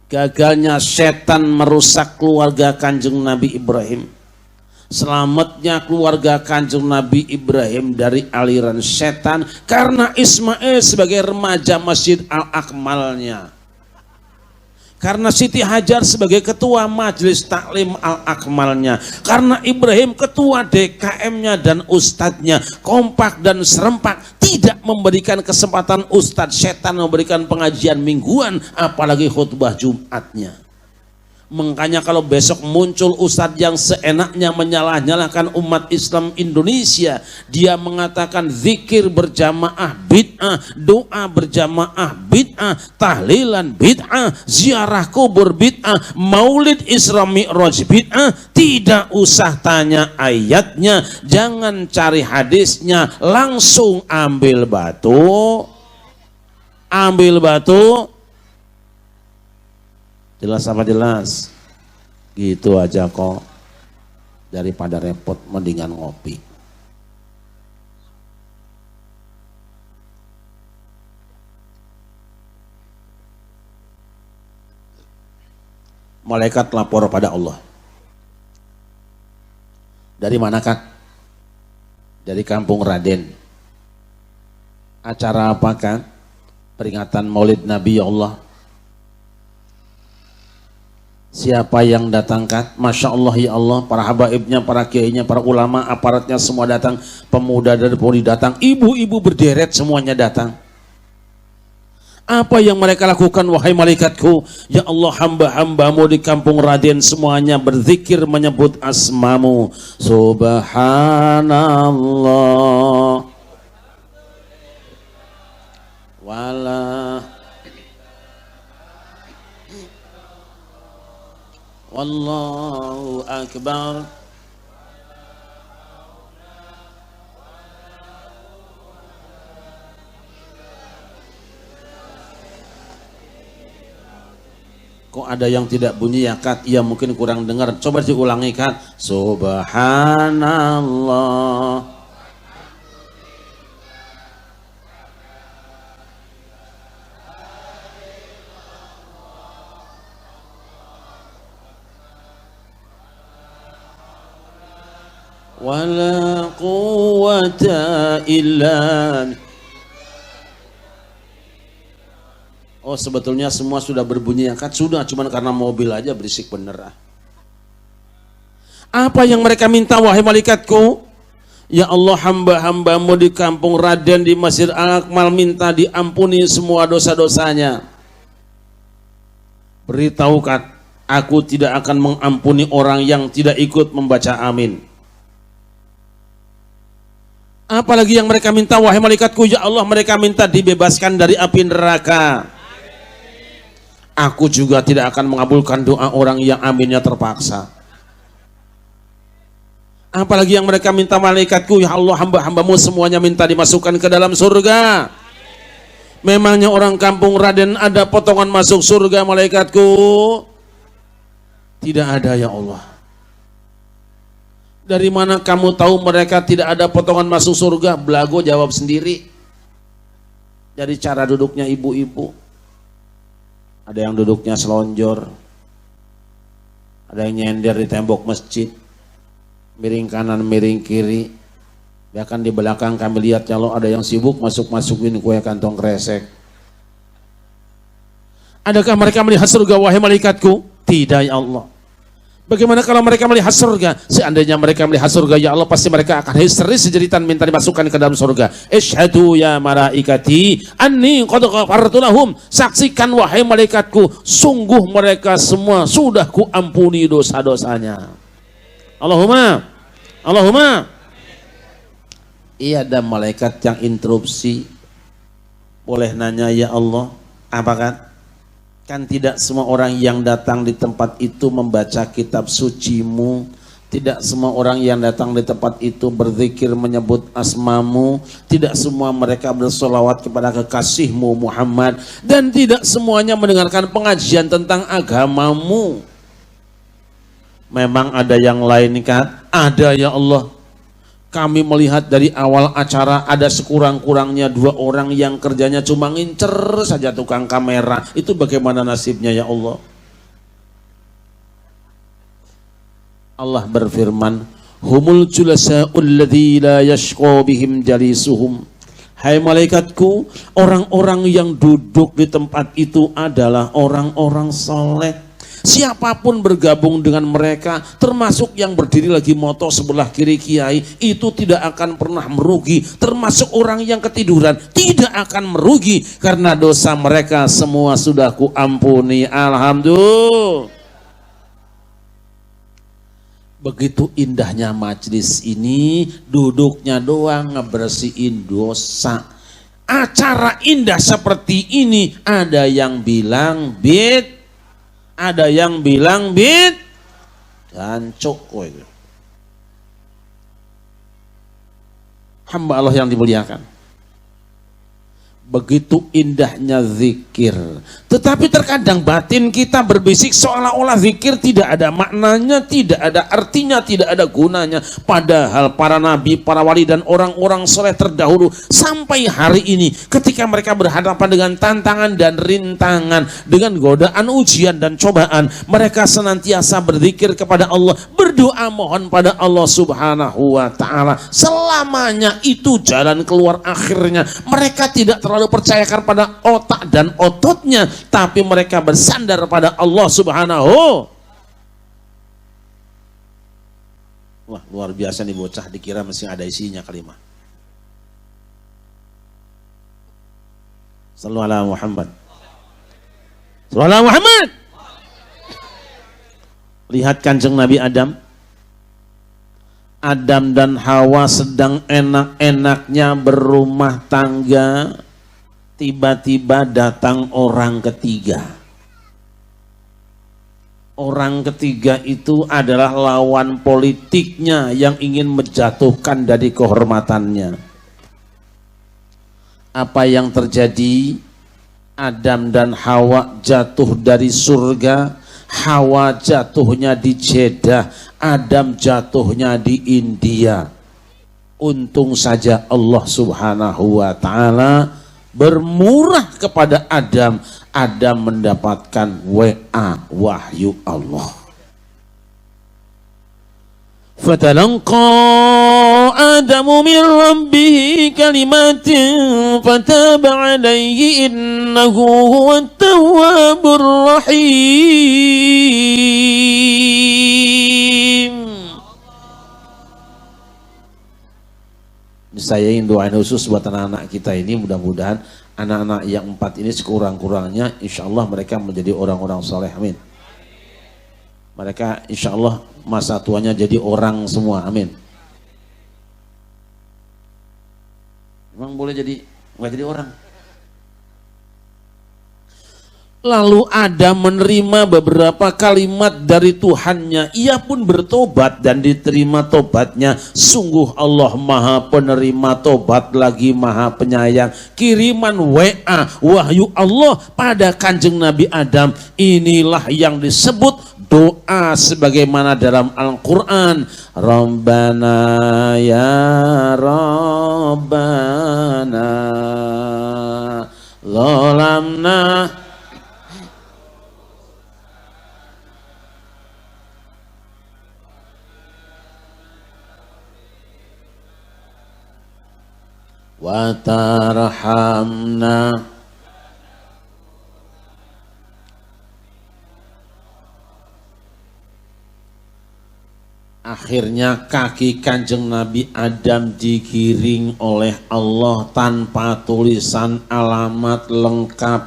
Gagalnya setan merusak keluarga Kanjeng Nabi Ibrahim. Selamatnya keluarga Kanjeng Nabi Ibrahim dari aliran setan karena Ismail sebagai remaja Masjid Al-Akmalnya, karena Siti Hajar sebagai ketua Majelis Taklim Al-Akmalnya, karena Ibrahim ketua DKM-nya dan ustadznya, kompak dan serempak, tidak memberikan kesempatan ustadz setan memberikan pengajian mingguan, apalagi khutbah Jumatnya. Makanya kalau besok muncul ustadz yang seenaknya menyalah-nyalahkan umat Islam Indonesia, dia mengatakan zikir berjamaah bid'ah, doa berjamaah bid'ah, tahlilan bid'ah, ziarah kubur bid'ah, maulid Isra Mi'raj bid'ah, tidak usah tanya ayatnya, jangan cari hadisnya, langsung ambil batu. Jelas apa jelas? Gitu aja kok. Daripada repot mendingan ngopi. Malaikat lapor pada Allah. Dari manakah? Dari kampung Raden. Acara apakah? Peringatan Maulid Nabi ya Allah. Siapa yang datangkan? Masya Allah ya Allah, para habaibnya, para kiainya, para ulama, aparatnya semua datang, pemuda dan pemudi datang, ibu-ibu berderet semuanya datang. Apa yang mereka lakukan wahai malaikatku? Ya Allah, hamba-hambamu di kampung Raden semuanya berzikir menyebut asmamu. Subhanallah wala wallahu akbar. Kok ada yang tidak bunyi ya Kat? Ya mungkin kurang dengar. Coba diulangi Kat. Subhanallah. Wala quwwata illa. Oh sebetulnya semua sudah berbunyi angkat, sudah, cuman karena mobil aja berisik bener. Apa yang mereka minta wahai malaikatku? Ya Allah, hamba-hambamu di kampung Raden di Masjid Al-Akmal minta diampuni semua dosa-dosanya. Beritahukan, aku tidak akan mengampuni orang yang tidak ikut membaca amin. Apalagi yang mereka minta, wahai malaikatku, ya Allah, mereka minta dibebaskan dari api neraka. Aku juga tidak akan mengabulkan doa orang yang aminnya terpaksa. Apalagi yang mereka minta, malaikatku, ya Allah, hamba-hambamu semuanya minta dimasukkan ke dalam surga. Memangnya orang kampung Raden ada potongan masuk surga, malaikatku? Tidak ada, ya Allah. Dari mana kamu tahu mereka tidak ada potongan masuk surga? Belago jawab sendiri. Dari cara duduknya ibu-ibu. Ada yang duduknya selonjor. Ada yang nyender di tembok masjid. Miring kanan, miring kiri. Bahkan di belakang kami lihat kalau ada yang sibuk masuk-masukin kue kantong kresek. Adakah mereka melihat surga, wahai malaikatku? Tidak, ya Allah. Bagaimana kalau mereka melihat surga? Seandainya mereka melihat surga, ya Allah, pasti mereka akan histeris sejeritan minta dimasukkan ke dalam surga. Isyhadu ya malaikati anni qad ghafartu lahum. Saksikan wahai malaikatku, sungguh mereka semua sudah kuampuni dosa-dosanya. Allahumma. Iya, ada malaikat yang interupsi. Boleh nanya, ya Allah, apa kan? Kan tidak semua orang yang datang di tempat itu membaca kitab sucimu. Tidak semua orang yang datang di tempat itu berzikir menyebut asmamu. Tidak semua mereka bersolawat kepada kekasihmu Muhammad. Dan tidak semuanya mendengarkan pengajian tentang agamamu. Memang ada yang lain kan? Ada, ya Allah. Kami melihat dari awal acara ada sekurang-kurangnya 2 orang yang kerjanya cuma ngincer saja tukang kamera. Itu bagaimana nasibnya, ya Allah? Allah berfirman, humul julasa'ul ladzi la yashqa bihim jalisuhum. Hai malaikatku, orang-orang yang duduk di tempat itu adalah orang-orang soleh. Siapapun bergabung dengan mereka, termasuk yang berdiri lagi moto sebelah kiri kiai, itu tidak akan pernah merugi. Termasuk orang yang ketiduran, tidak akan merugi, karena dosa mereka semua sudah kuampuni. Alhamdulillah. Begitu indahnya majlis ini, duduknya doang ngebersihin dosa. Acara indah seperti ini, ada yang bilang bid, ada yang bilang bid, jancuk. Hamba Allah yang dimuliakan, begitu indahnya zikir, tetapi terkadang batin kita berbisik seolah-olah zikir tidak ada maknanya, tidak ada artinya, tidak ada gunanya. Padahal para nabi, para wali dan orang-orang soleh terdahulu sampai hari ini ketika mereka berhadapan dengan tantangan dan rintangan, dengan godaan, ujian dan cobaan, mereka senantiasa berzikir kepada Allah, berdoa mohon pada Allah Subhanahu wa ta'ala. Selamanya itu jalan keluar akhirnya. Mereka tidak terlalu percayakan pada otak dan ototnya, tapi mereka bersandar pada Allah Subhanahu. Wah, luar biasa nih bocah, dikira mesti ada isinya kalimat. Sallallahu alaihi Muhammad. Sallallahu alaihi Muhammad. Lihat Kanjeng Nabi Adam. Adam dan Hawa sedang enak-enaknya berumah tangga. Tiba-tiba datang orang ketiga. Orang ketiga itu adalah lawan politiknya yang ingin menjatuhkan dari kehormatannya. Apa yang terjadi? Adam dan Hawa jatuh dari surga. Hawa jatuhnya di Jeddah. Adam jatuhnya di India. Untung saja Allah Subhanahu wa ta'ala bermurah kepada Adam. Adam mendapatkan WA wahyu Allah. Fatalaqa Adamu min rabbih kalimatin fataba alaihi innahu huwat tawwabur rahim. saya ingin doain khusus buat anak-anak kita ini, mudah-mudahan anak-anak yang 4 ini sekurang-kurangnya insya Allah mereka menjadi orang-orang soleh, amin. Mereka insya Allah masa tuanya jadi orang semua, amin. Emang boleh jadi, nggak jadi orang. Lalu Adam menerima beberapa kalimat dari Tuhannya. Ia pun bertobat dan diterima tobatnya. Sungguh Allah maha penerima tobat lagi maha penyayang. Kiriman WA wahyu Allah pada kanjeng Nabi Adam. Inilah yang disebut doa sebagaimana dalam Al-Quran. Rabbana ya Rabbana zalamna wa tarhamna. Akhirnya kaki kanjeng Nabi Adam digiring oleh Allah tanpa tulisan alamat lengkap,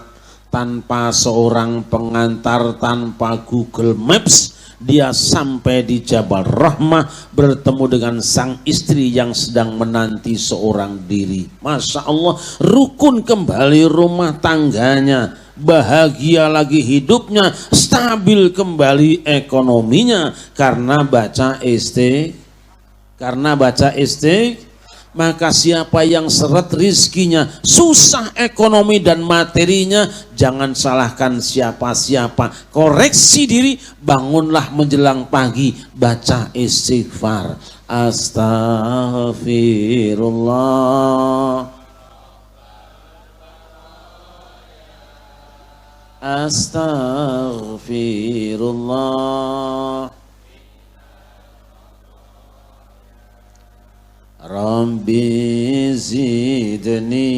tanpa seorang pengantar, tanpa Google Maps. Dia sampai di Jabal Rahmah bertemu dengan sang istri yang sedang menanti seorang diri. Masya Allah, rukun kembali rumah tangganya, bahagia lagi hidupnya, stabil kembali ekonominya karena baca istighfar. Maka siapa yang seret rizkinya, susah ekonomi dan materinya, jangan salahkan siapa-siapa. Koreksi diri, bangunlah menjelang pagi, baca istighfar. Astaghfirullah. Astaghfirullah. Rabbi zidni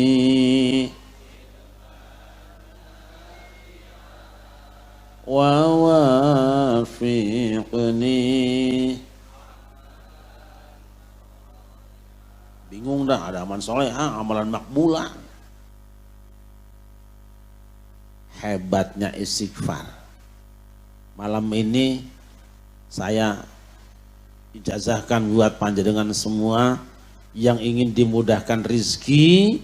wa wafiqni. Bingung dah, ada amal soleh, amalan makbulah. Hebatnya istighfar. Malam ini saya ijazahkan buat panjenengan semua yang ingin dimudahkan rizki,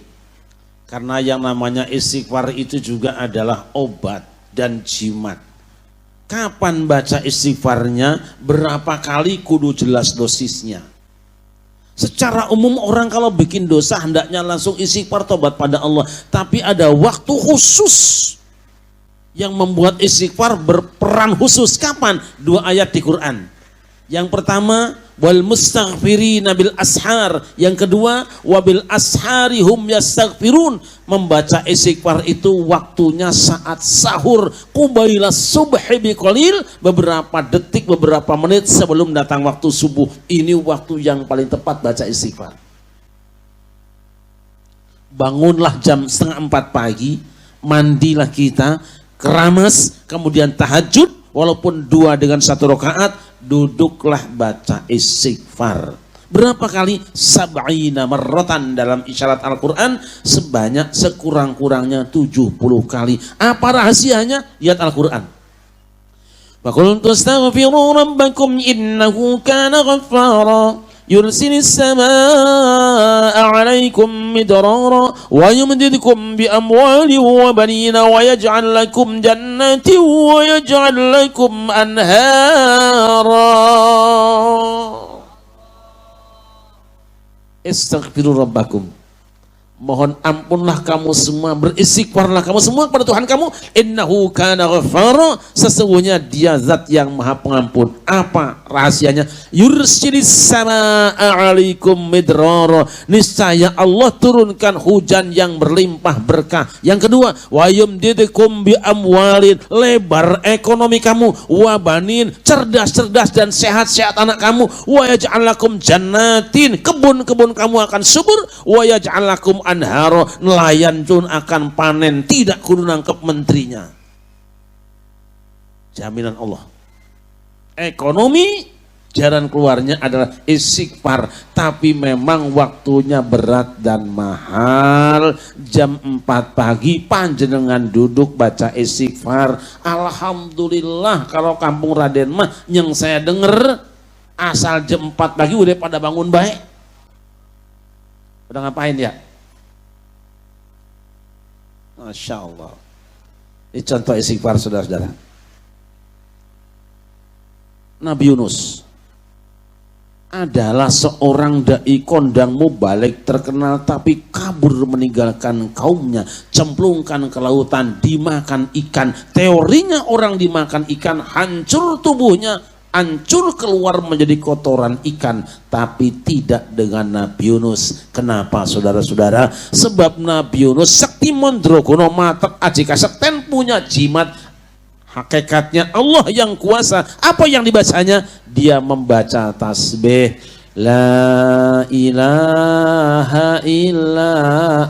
karena yang namanya istighfar itu juga adalah obat dan jimat. Kapan baca istighfarnya, berapa kali, kudu jelas dosisnya. Secara umum orang kalau bikin dosa hendaknya langsung istighfar tobat pada Allah, tapi ada waktu khusus yang membuat istighfar berperan khusus. Kapan? 2 ayat di Quran. Yang pertama, wal mustaghfirina bil ashar. Yang kedua, wabil ashari hum yastaghfirun. Membaca istighfar itu waktunya saat sahur, qubaila subhi biqalil, beberapa detik, beberapa menit sebelum datang waktu subuh. Ini waktu yang paling tepat baca istighfar. Bangunlah jam 3:30 pagi, mandilah kita, keramas, kemudian tahajud, walaupun 2 dengan 1 rakaat, duduklah baca istighfar. Berapa kali? 70 marratan dalam isyarat Al-Quran, sebanyak sekurang-kurangnya 70 kali. Apa rahasianya? Lihat Al-Quran. Wa qul tastaghfiru rabbakum innahu kana ghaffara yursilis samaa'a 'alaikum midrara wa yumdidukum bi amwalin wa banina wa yaj'al lakum jannatin wa yaj'al lakum anhara. Istaghfiru rabbakum. Mohon ampunlah kamu semua, beristighfarlah kamu semua kepada Tuhan kamu. Innahu kana ghaffara, sesungguhnya dia zat yang maha pengampun. Apa rahasianya? Yursilis samaa'a 'alaikum midrara, niscaya Allah turunkan hujan yang berlimpah berkah. Yang kedua, wa yumdidukum bi amwalin, lebar ekonomi kamu, wa banin, cerdas-cerdas dan sehat-sehat anak kamu, wa yaj'al lakum jannatin, kebun-kebun kamu akan subur, wa yaj'al lakum anharo, nelayan pun akan panen, tidak kudu nangkep menterinya. Jaminan Allah. Ekonomi, Jalan keluarnya adalah istighfar, tapi memang waktunya berat dan mahal. Jam 4 pagi panjenengan duduk baca istighfar. Alhamdulillah kalau kampung Raden mah yang saya denger asal jam 4 pagi udah pada bangun baik. Udah ngapain ya? Masya Allah. Ini contoh istighfar saudara-saudara. Nabi Yunus adalah seorang dai kondang mubalik terkenal, tapi kabur meninggalkan kaumnya, cemplungkan ke lautan, dimakan ikan. Teorinya orang dimakan ikan hancur tubuhnya, hancur keluar menjadi kotoran ikan, tapi tidak dengan Nabi Yunus. Kenapa saudara-saudara? Sebab Nabi Yunus sakti mondrogono matek ajika sekten punya jimat. Hakikatnya Allah yang kuasa. Apa yang dibacanya? Dia membaca tasbih. La ilaha illa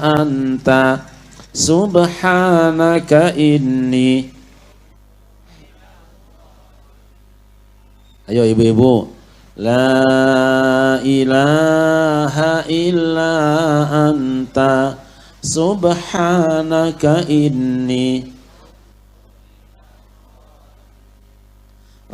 anta subhanaka inni. Ayo ibu-ibu. La ilaha illa anta subhanaka inni.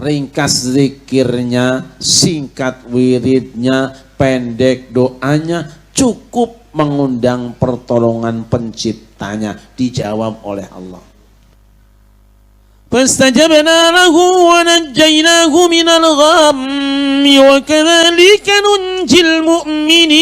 Ringkas zikirnya, singkat wiridnya, pendek doanya, cukup mengundang pertolongan penciptanya, dijawab oleh Allah. Fastajabna lahu wa najjaynahu minal ghammi wa kadzalika nunjil mu'minin.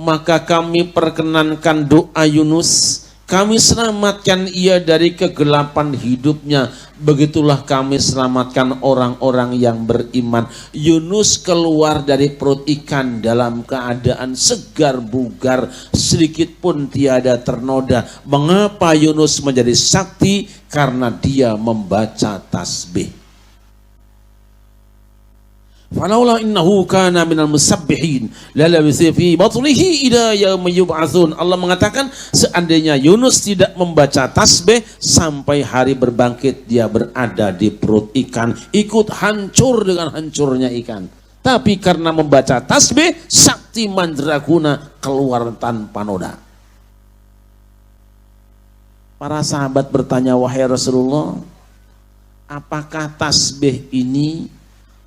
Maka kami perkenankan doa Yunus. Kami selamatkan ia dari kegelapan hidupnya. Begitulah kami selamatkan orang-orang yang beriman. Yunus keluar dari perut ikan dalam keadaan segar bugar, sedikit pun tiada ternoda. Mengapa Yunus menjadi sakti? Karena dia membaca tasbih. Falaula innahu kana minal musabbihin la labisa fi batnihi ila yaumi yub'atsun. Allah mengatakan seandainya Yunus tidak membaca tasbih sampai hari berbangkit dia berada di perut ikan, ikut hancur dengan hancurnya ikan. Tapi karena membaca tasbih, sakti mandraguna keluar tanpa noda. Para sahabat bertanya, wahai Rasulullah, apakah tasbih ini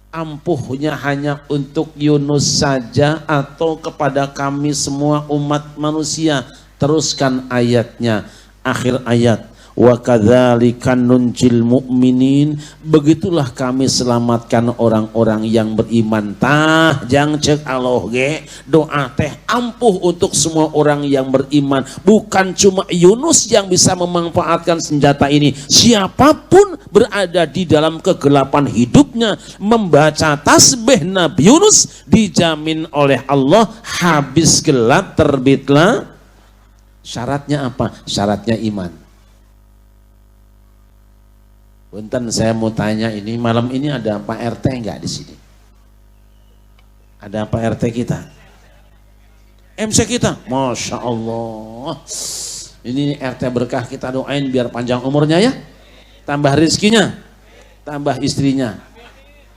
ampuhnya hanya untuk Yunus saja atau kepada kami semua umat manusia? Teruskan ayatnya, akhir ayat, wa kadzalika nunjil mu'minin. Begitulah kami selamatkan orang-orang yang beriman. Tah jang cek Allah ge, doa teh ampuh untuk semua orang yang beriman, bukan cuma Yunus yang bisa memanfaatkan senjata ini. Siapapun berada di dalam kegelapan hidupnya membaca tasbih Nabi Yunus, dijamin oleh Allah habis gelap terbitlah. Syaratnya apa? Syaratnya iman. Punten, saya mau tanya ini, malam ini ada Pak RT enggak di sini? Ada Pak RT kita? MC kita? Masya Allah. Ini RT berkah, kita doain biar panjang umurnya ya. Tambah rezekinya, tambah istrinya.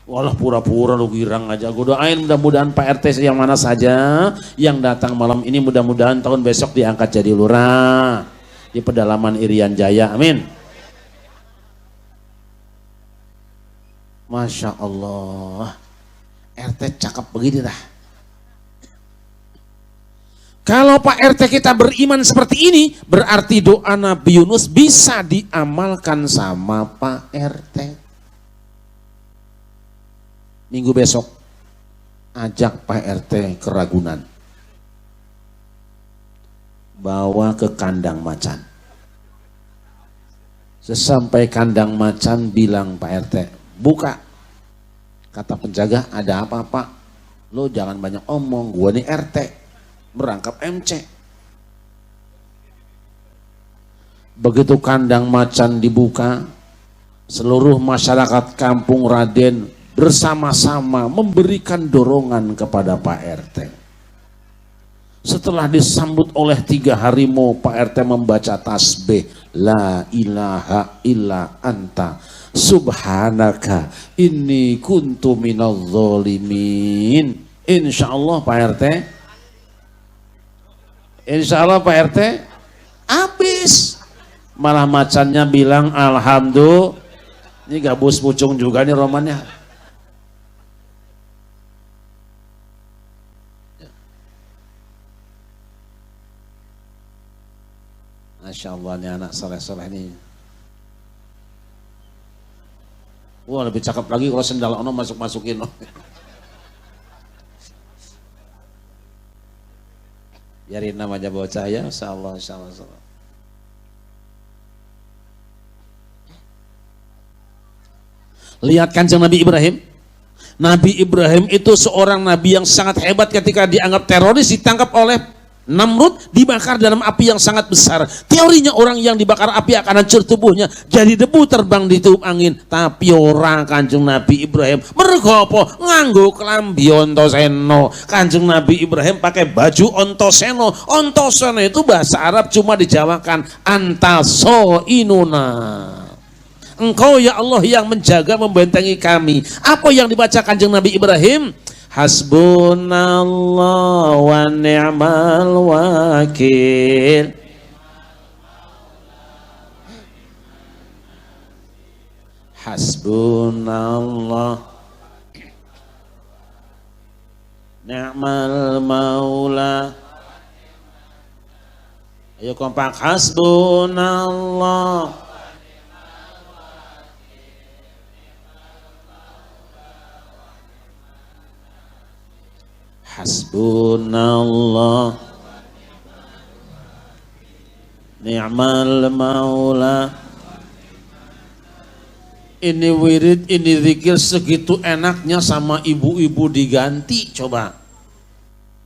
Walah pura-pura lu girang aja. Gue doain mudah-mudahan Pak RT yang mana saja yang datang malam ini, mudah-mudahan tahun besok diangkat jadi lurah di pedalaman Irian Jaya. Amin. Masya Allah, RT cakep begini dah. Kalau Pak RT kita beriman seperti ini, berarti doa Nabi Yunus bisa diamalkan sama Pak RT. Minggu besok, ajak Pak RT ke Ragunan. Bawa ke kandang macan. Sesampai kandang macan, bilang Pak RT, buka. Kata penjaga, ada apa Pak? Lo jangan banyak omong, gua nih RT, merangkap MC. Begitu kandang macan dibuka, seluruh masyarakat kampung Raden bersama-sama memberikan dorongan kepada Pak RT. Setelah disambut oleh 3 harimau, Pak RT membaca tasbih. la ilaha illa anta subhanaka inni kuntu minadz zalimin. Insyaallah Pak RT, insyaallah Pak RT habis. Malah macannya bilang alhamdulillah. Ini gabus pucung juga nih romannya. Masya Allah, ini anak soleh-soleh ini. Wah, lebih cakep lagi kalau sendal ono masuk-masukin. Biarin namanya bocah ya, insya Allah, insya Allah, insya Allah. Lihat Kanjeng Nabi Ibrahim. Nabi Ibrahim itu seorang nabi yang sangat hebat ketika dianggap teroris, ditangkap oleh Namrud, dibakar dalam api yang sangat besar. Teorinya orang yang dibakar api akan hancur tubuhnya, jadi debu terbang di tiup angin. Tapi orang Kanjeng Nabi Ibrahim mergo apa? Nganggo klambi ontoseno. Kanjeng Nabi Ibrahim pakai baju ontoseno. Ontoseno itu bahasa Arab cuma dijawakan antaso inuna. Engkau ya Allah yang menjaga membentengi kami. Apa yang dibaca Kanjeng Nabi Ibrahim? Hasbunallah wa ni'mal wakil. Hasbunallah ni'mal maula. Ayo kompak. Hasbunallah Hasbunallah ni'mal maula. Ini wirid, ini zikir segitu enaknya sama ibu-ibu diganti. Coba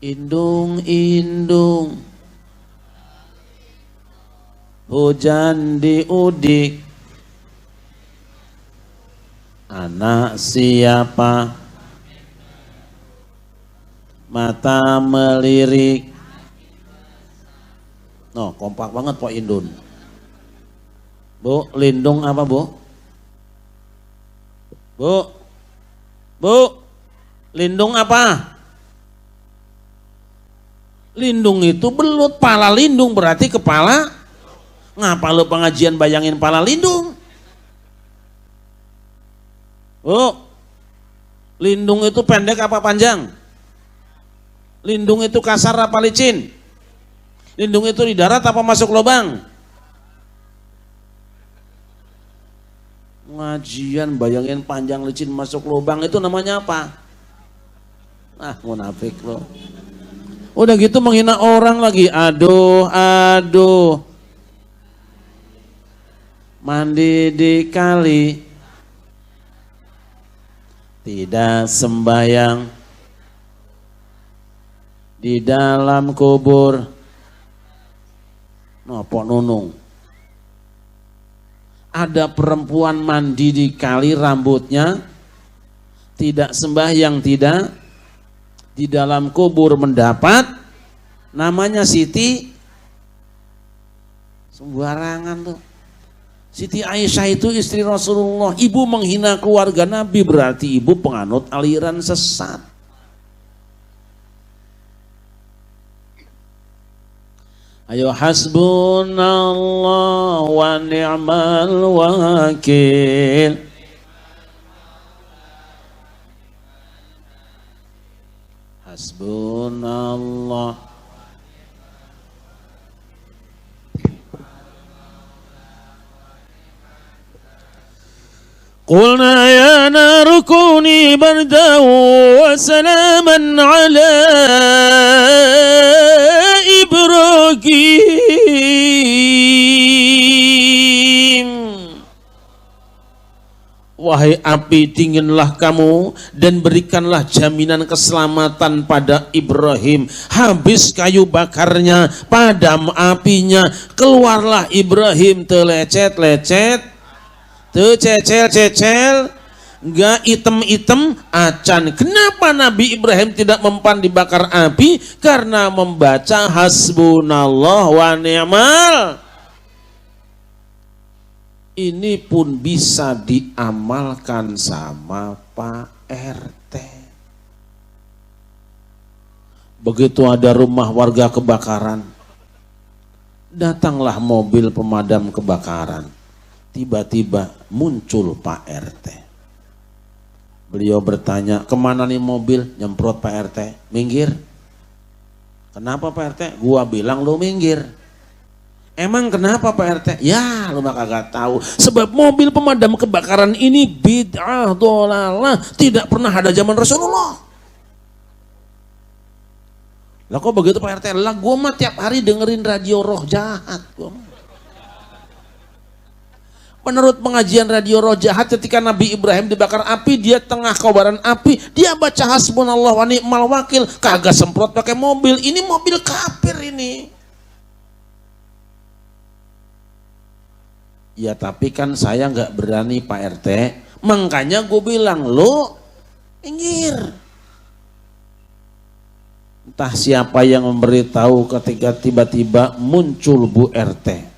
indung indung hujan diudik, anak siapa mata melirik. No, kompak banget Pak Indun. Bu, lindung apa Bu? Bu, Bu, lindung apa? Lindung itu belut, pala lindung berarti kepala. Ngapa lu pengajian bayangin pala lindung? Bu, lindung itu pendek apa panjang? Lindung itu kasar apa licin? Lindung itu di darat apa masuk lubang? Ngajian bayangin panjang licin masuk lubang itu namanya apa? Ah, munafik lo. Udah gitu menghina orang lagi. Aduh, aduh. Mandi di kali, tidak sembayang di dalam kubur. Nopo nunung. Ada perempuan mandi di kali, rambutnya tidak sembahyang, tidak di dalam kubur mendapat, namanya Siti. Sembarangan tuh. Siti Aisyah itu istri Rasulullah. Ibu menghina keluarga Nabi berarti ibu penganut aliran sesat. Ayo hasbunallah wa ni'mal wakil. Hasbunallah. Qulna ya naru kuni bardan wa salaman ala Ibrahim. Wahai api, dinginlah kamu dan berikanlah jaminan keselamatan pada Ibrahim. Habis kayu bakarnya, padam apinya, keluarlah Ibrahim telecet-lecet, tececel-cecel, enggak item-item, acan. Kenapa Nabi Ibrahim tidak mempan dibakar api? Karena membaca hasbunallah wa ni'mal. Ini pun bisa diamalkan sama Pak RT. Begitu ada rumah warga kebakaran, datanglah mobil pemadam kebakaran. Tiba-tiba muncul Pak RT. Beliau bertanya, kemana nih mobil? Nyemprot Pak RT. Minggir. Kenapa Pak RT? Gua bilang lu minggir. Emang kenapa Pak RT? Ya lu mah kagak tahu. Sebab mobil pemadam kebakaran ini bid'ah dhalalah, tidak pernah ada zaman Rasulullah. Lah kok begitu Pak RT? Lah gua mah tiap hari dengerin radio Roh Jahat gua mah. Menurut pengajian radio Roh Jahat, ketika Nabi Ibrahim dibakar api, dia tengah kobaran api, dia baca hasbunallah wa ni'mal wakil, kagak semprot pakai mobil. Ini mobil kafir ini. Ya tapi kan saya nggak berani Pak RT, makanya gue bilang lo minggir. Entah siapa yang memberitahu ketika tiba-tiba muncul Bu RT.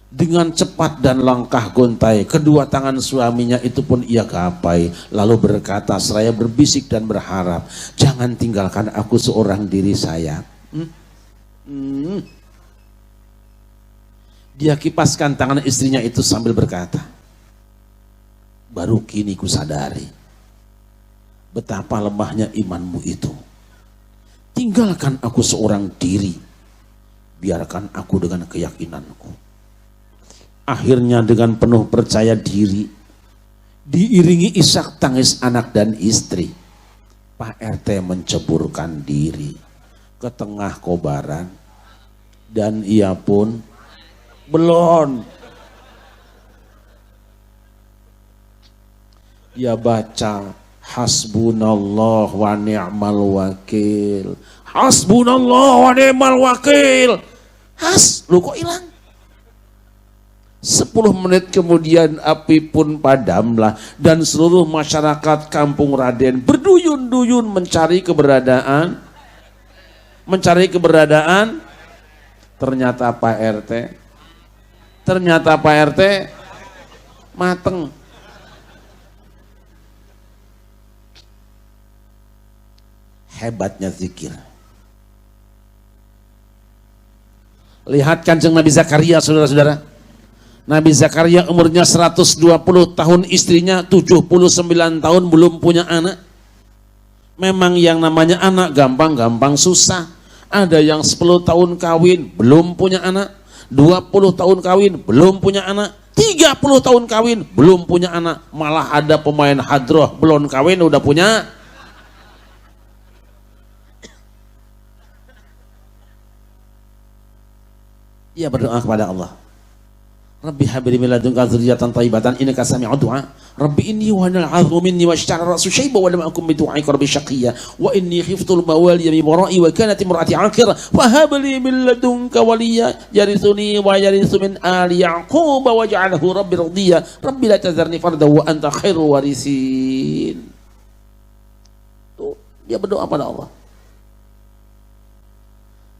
Dengan cepat dan langkah gontai, kedua tangan suaminya itu pun ia gapai. Lalu berkata, seraya berbisik dan berharap, jangan tinggalkan aku seorang diri saya. Dia kipaskan tangan istrinya itu sambil berkata, baru kini ku sadari betapa lemahnya imanmu itu. Tinggalkan aku seorang diri, biarkan aku dengan keyakinanku. Akhirnya dengan penuh percaya diri, diiringi isak tangis anak dan istri, Pak RT menceburkan diri ke tengah kobaran, dan ia pun belum. Dia baca hasbunallah wa ni'mal wakil. Hasbunallah wa ni'mal wakil. Lu kok hilang? 10 menit kemudian api pun padamlah dan seluruh masyarakat Kampung Raden berduyun-duyun mencari keberadaan. Ternyata Pak RT mateng. Hebatnya zikir. Lihat Kanjeng Nabi Zakaria, saudara-saudara. Nabi Zakaria umurnya 120 tahun, istrinya 79 tahun belum punya anak. Memang yang namanya anak gampang-gampang susah. Ada yang 10 tahun kawin belum punya anak, 20 tahun kawin belum punya anak, 30 tahun kawin belum punya anak. Malah ada pemain hadroh belum kawin udah punya. Ia berdoa kepada Allah, Rabbi habli min ladunka dzurriyyatan thayyibatan innaka sami'ud du'a. Rabbi inni wahanal 'azmu minni washta'ala ra'su shayba wa lam akun bi du'aika rabbi shaqiyya wa inni khiftul mawaliya min wara'i wa kanat imra'ati 'aqira fa habli min ladunka waliyya yarithuni wa yarithu min ali ya'qub waj'alhu rabbi radiyya rabbi la tadharni fardan wa anta khairul warithin. Tuh, dia berdoa pada Allah.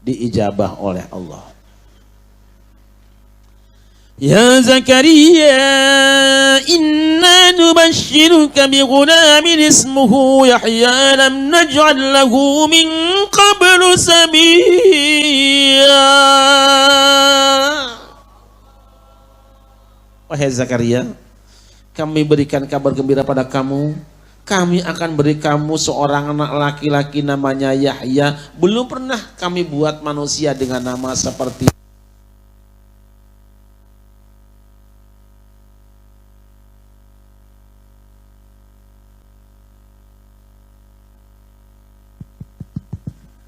Diijabah oleh Allah. Ya Zakaria, inna nubashshiruka bi ghulamin ismuhu Yahya lam naj'al lahu min qablu samia. Wahai Zakaria, kami berikan kabar gembira pada kamu. Kami akan beri kamu seorang anak laki-laki namanya Yahya. Belum pernah kami buat manusia dengan nama seperti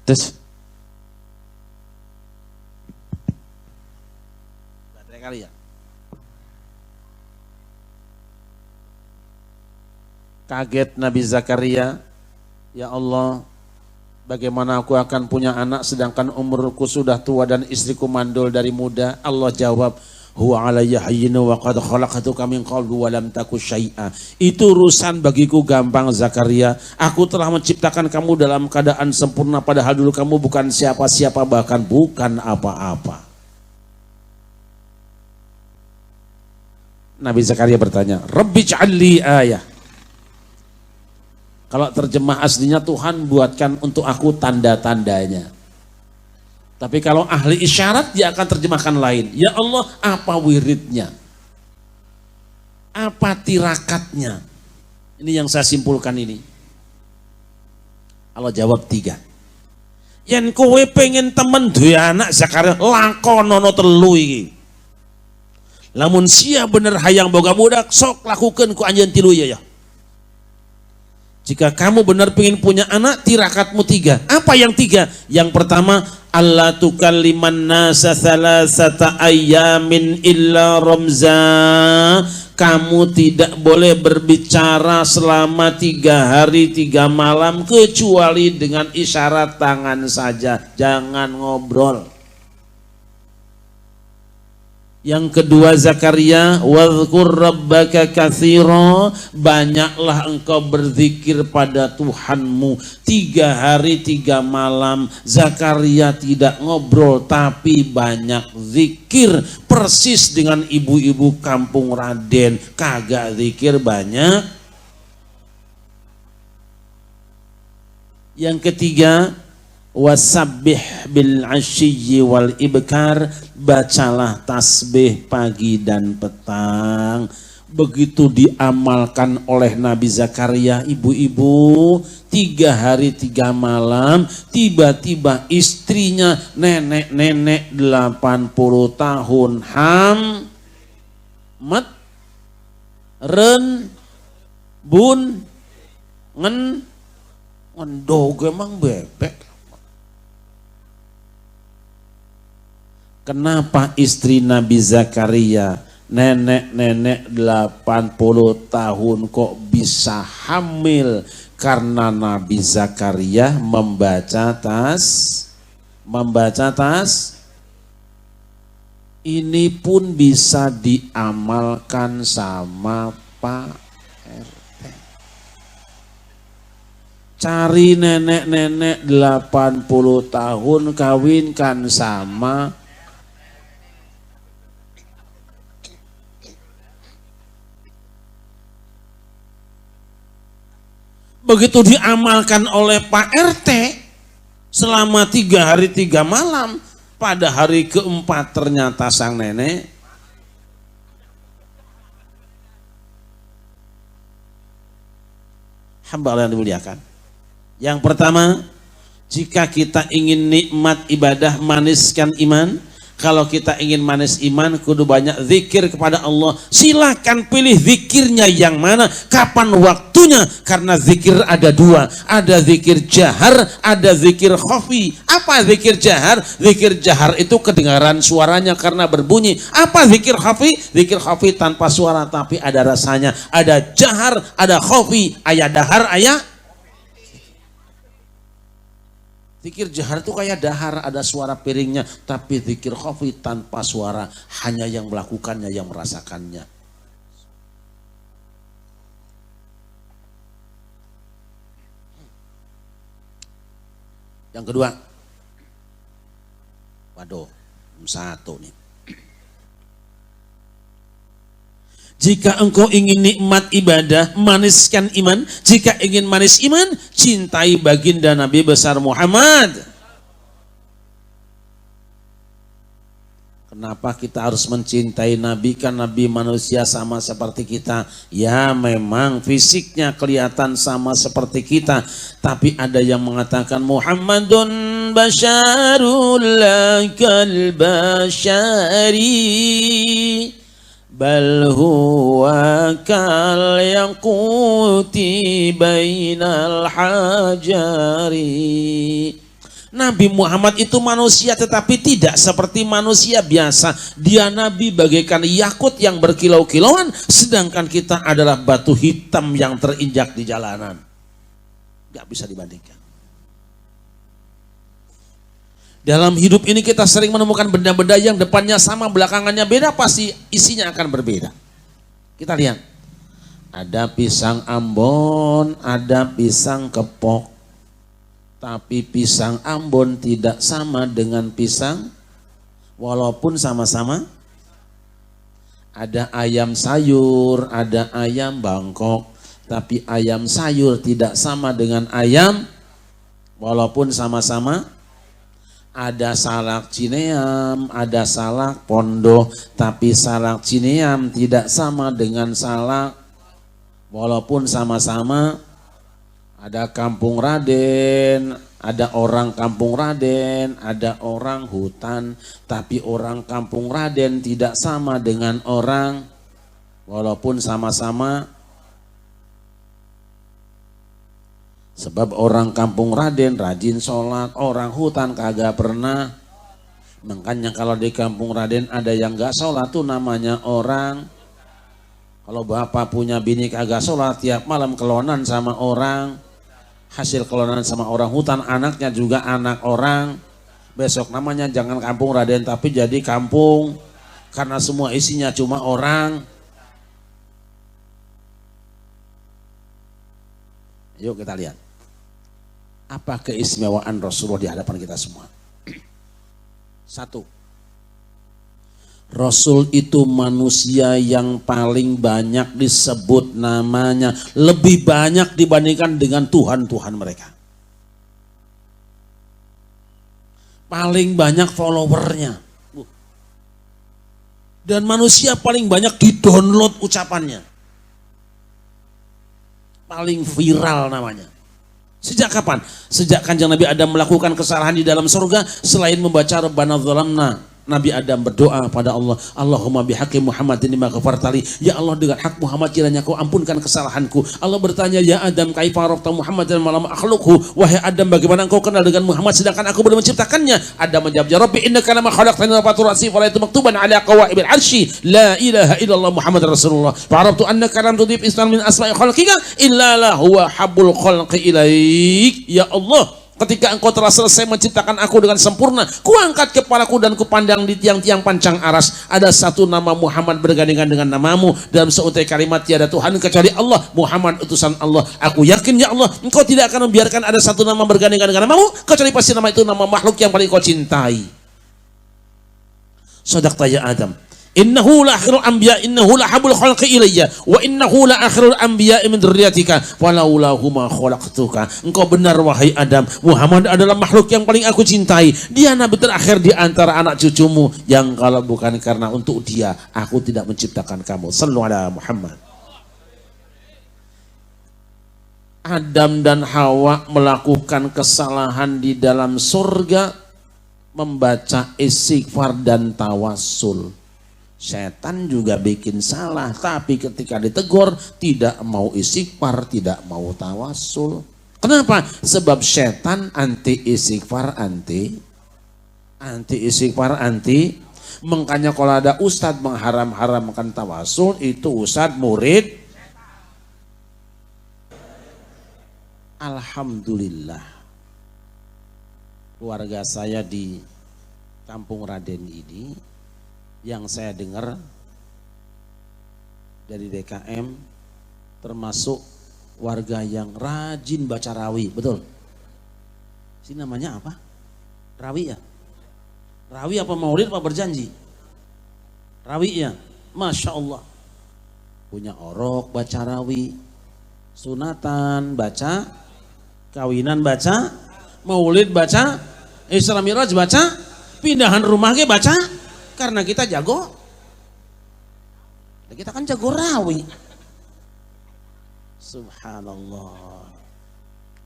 tes. Baterai kali ya. Kaget Nabi Zakaria, ya Allah, bagaimana aku akan punya anak sedangkan umurku sudah tua dan istriku mandul dari muda? Allah jawab, huwa alayya hayyinu wa qad khalaqtuka min qablu wa lam taku syai'a. Itu urusan bagiku gampang Zakaria. Aku telah menciptakan kamu dalam keadaan sempurna padahal dulu kamu bukan siapa-siapa, bahkan bukan apa-apa. Nabi Zakaria bertanya, Rabbi ja'alli ayah. Kalau terjemah aslinya, Tuhan buatkan untuk aku tanda-tandanya. Tapi kalau ahli isyarat dia akan terjemahkan lain. Ya Allah, apa wiridnya? Apa tirakatnya? Ini yang saya simpulkan ini. Allah jawab 3. Yen kowe pengen temen duwe anak Zakaria, lakonono 3 iki. Lamun sia bener hayang boga budak, sok lakukan ku anjeun 3 ya. Jika kamu benar pengen punya anak, tirakatmu 3. Apa yang 3? Yang pertama, Allah tukalliman nasa salasata ayyamin illa ramza. Kamu tidak boleh berbicara selama 3 hari 3 malam kecuali dengan isyarat tangan saja. Jangan ngobrol. Yang kedua Zakaria, wadhkur rabbaka katsira, banyaklah engkau berzikir pada Tuhanmu. 3 hari 3 malam Zakaria tidak ngobrol tapi banyak zikir, persis dengan ibu-ibu kampung Raden, kagak zikir banyak. Yang ketiga, wasabbih bil asyyi wal ibkar, bacalah tasbih pagi dan petang. Begitu diamalkan oleh Nabi Zakaria, ibu-ibu, 3 hari 3 malam, tiba-tiba istrinya nenek-nenek 80 tahun mat ren bun ngendog emang bebek. Kenapa istri Nabi Zakaria nenek-nenek 80 tahun kok bisa hamil? Karena Nabi Zakaria membaca tas. Ini pun bisa diamalkan sama Pak RT. Cari nenek-nenek 80 tahun, kawinkan sama begitu diamalkan oleh Pak RT selama 3 hari 3 malam, pada hari keempat ternyata sang nenek hamba Allah yang dimuliakan. Yang pertama, jika kita ingin nikmat ibadah, maniskan iman. Kalau kita ingin manis iman, kudu banyak zikir kepada Allah. Silakan pilih zikirnya yang mana, kapan waktunya. Karena zikir ada 2. Ada zikir jahar, ada zikir khafi. Apa zikir jahar? Zikir jahar itu kedengaran suaranya karena berbunyi. Apa zikir khafi? Zikir khafi tanpa suara tapi ada rasanya. Ada jahar, ada khafi. Ayat dahar, ayat. Zikir jahar itu kayak dahar, ada suara piringnya, tapi zikir khafi tanpa suara, hanya yang melakukannya yang merasakannya. Yang kedua, waduh, 1 nih. Jika engkau ingin nikmat ibadah, maniskan iman. Jika ingin manis iman, cintai baginda Nabi besar Muhammad. Kenapa kita harus mencintai Nabi? Kan Nabi manusia sama seperti kita. Ya memang fisiknya kelihatan sama seperti kita. Tapi ada yang mengatakan Muhammadun basyarul lakal basyari. Bal huwa kal yaquti bainal hajari. Nabi Muhammad itu manusia tetapi tidak seperti manusia biasa. Dia Nabi bagaikan yakut yang berkilau-kilauan, sedangkan kita adalah batu hitam yang terinjak di jalanan. Gak bisa dibandingkan. Dalam hidup ini kita sering menemukan benda-benda yang depannya sama, belakangannya beda, pasti isinya akan berbeda. Kita lihat, ada pisang Ambon, ada pisang kepok. Tapi pisang Ambon tidak sama dengan pisang, walaupun sama-sama Ada ayam sayur, ada ayam Bangkok. Tapi ayam sayur tidak sama dengan ayam, walaupun sama-sama ada salak cineam, ada salak pondok. Tapi salak cineam tidak sama dengan salak, walaupun sama-sama ada kampung Raden, ada orang kampung Raden, ada orang hutan. Tapi orang kampung Raden tidak sama dengan orang, walaupun sama-sama. Sebab orang kampung Raden rajin sholat, orang hutan kagak pernah. Makanya kalau di kampung Raden ada yang gak sholat tuh namanya orang. Kalau bapak punya bini kagak sholat, tiap malam kelonan sama orang. Hasil kelonan sama orang hutan, anaknya juga anak orang. Besok namanya jangan kampung Raden tapi jadi kampung. Karena semua isinya cuma orang. Yuk kita lihat. Apa keistimewaan Rasulullah di hadapan kita semua? Satu. Rasul itu manusia yang paling banyak disebut namanya. Lebih banyak dibandingkan dengan Tuhan-Tuhan mereka. Paling banyak followernya. Dan manusia paling banyak di-download ucapannya. Paling viral namanya. Sejak kapan? Sejak Kanjeng Nabi Adam melakukan kesalahan di dalam surga, selain membaca Rabbana dzalamna, Nabi Adam berdoa pada Allah, Allahumma bihaqqi Muhammadin lima ghafartali, ya Allah dengan hak Muhammad kiranya kau ampunkan kesalahanku. Allah bertanya, ya Adam kaifa arafta Muhammadan wa lam akhluqhu, wahai Adam bagaimana engkau kenal dengan Muhammad sedangkan aku belum menciptakannya? Adam menjawab, ya Rabbi innaka lama khalaqtani wa faturasi fa la maktuban ala qawaibil arsy la ilaha illallah Muhammad Rasulullah fa araftu annaka lam tudif isman min asma'i khalqika illa la huwa habbul khalqi ilaik. Ya Allah, ketika engkau telah selesai menciptakan aku dengan sempurna, kuangkat kepalaku dan kupandang di tiang-tiang pancang aras. Ada satu nama Muhammad bergandengan dengan namamu. Dalam seutai kalimat tiada Tuhan kecuali Allah, Muhammad utusan Allah. Aku yakin ya Allah, engkau tidak akan membiarkan ada satu nama bergandengan dengan namamu, kecuali pasti nama itu nama makhluk yang paling kau cintai. Shadaqta ya Adam. Innahu la akhirul anbiya, innahu la habul khalqi ilayya, wa innahu la akhirul anbiya min dzurriyyatika, walaula huma khalaqtuka. Engkau benar wahai Adam, Muhammad adalah makhluk yang paling aku cintai. Dia nabi terakhir di antara anak cucumu, yang kalau bukan karena untuk dia, aku tidak menciptakan kamu. Shallu ala Muhammad. Adam dan Hawa melakukan kesalahan di dalam surga, membaca istighfar dan tawassul. Setan juga bikin salah, tapi ketika ditegur tidak mau istighfar, tidak mau tawassul. Kenapa? Sebab setan anti istighfar, anti istighfar, anti. Makanya kalau ada ustadz mengharam-haramkan tawassul, itu ustadz murid. Alhamdulillah, keluarga saya di Kampung Raden ini, yang saya dengar dari DKM, termasuk warga yang rajin baca rawi, betul? Ini namanya apa? Rawi ya? Rawi apa maulid apa berjanji? Rawi ya? Masya Allah. Punya orok baca rawi, sunatan baca, kawinan baca, maulid baca, Isra Miraj baca, pindahan rumahnya baca. Karena kita jago, kita kan jago rawi. Subhanallah.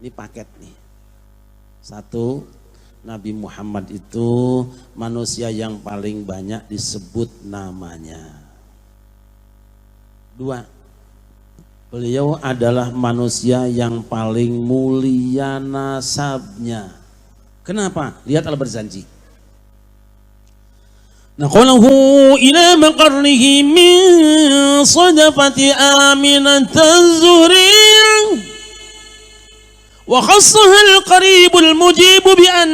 Ini paket nih. Satu, Nabi Muhammad itu manusia yang paling banyak disebut namanya. Dua, beliau adalah manusia yang paling mulia nasabnya. Kenapa? Lihat Allah berjanji. Naqalahu ila maqarrihi min sadafati Aminatan Zuhri wa khassaha al-qaribul mujibu bi an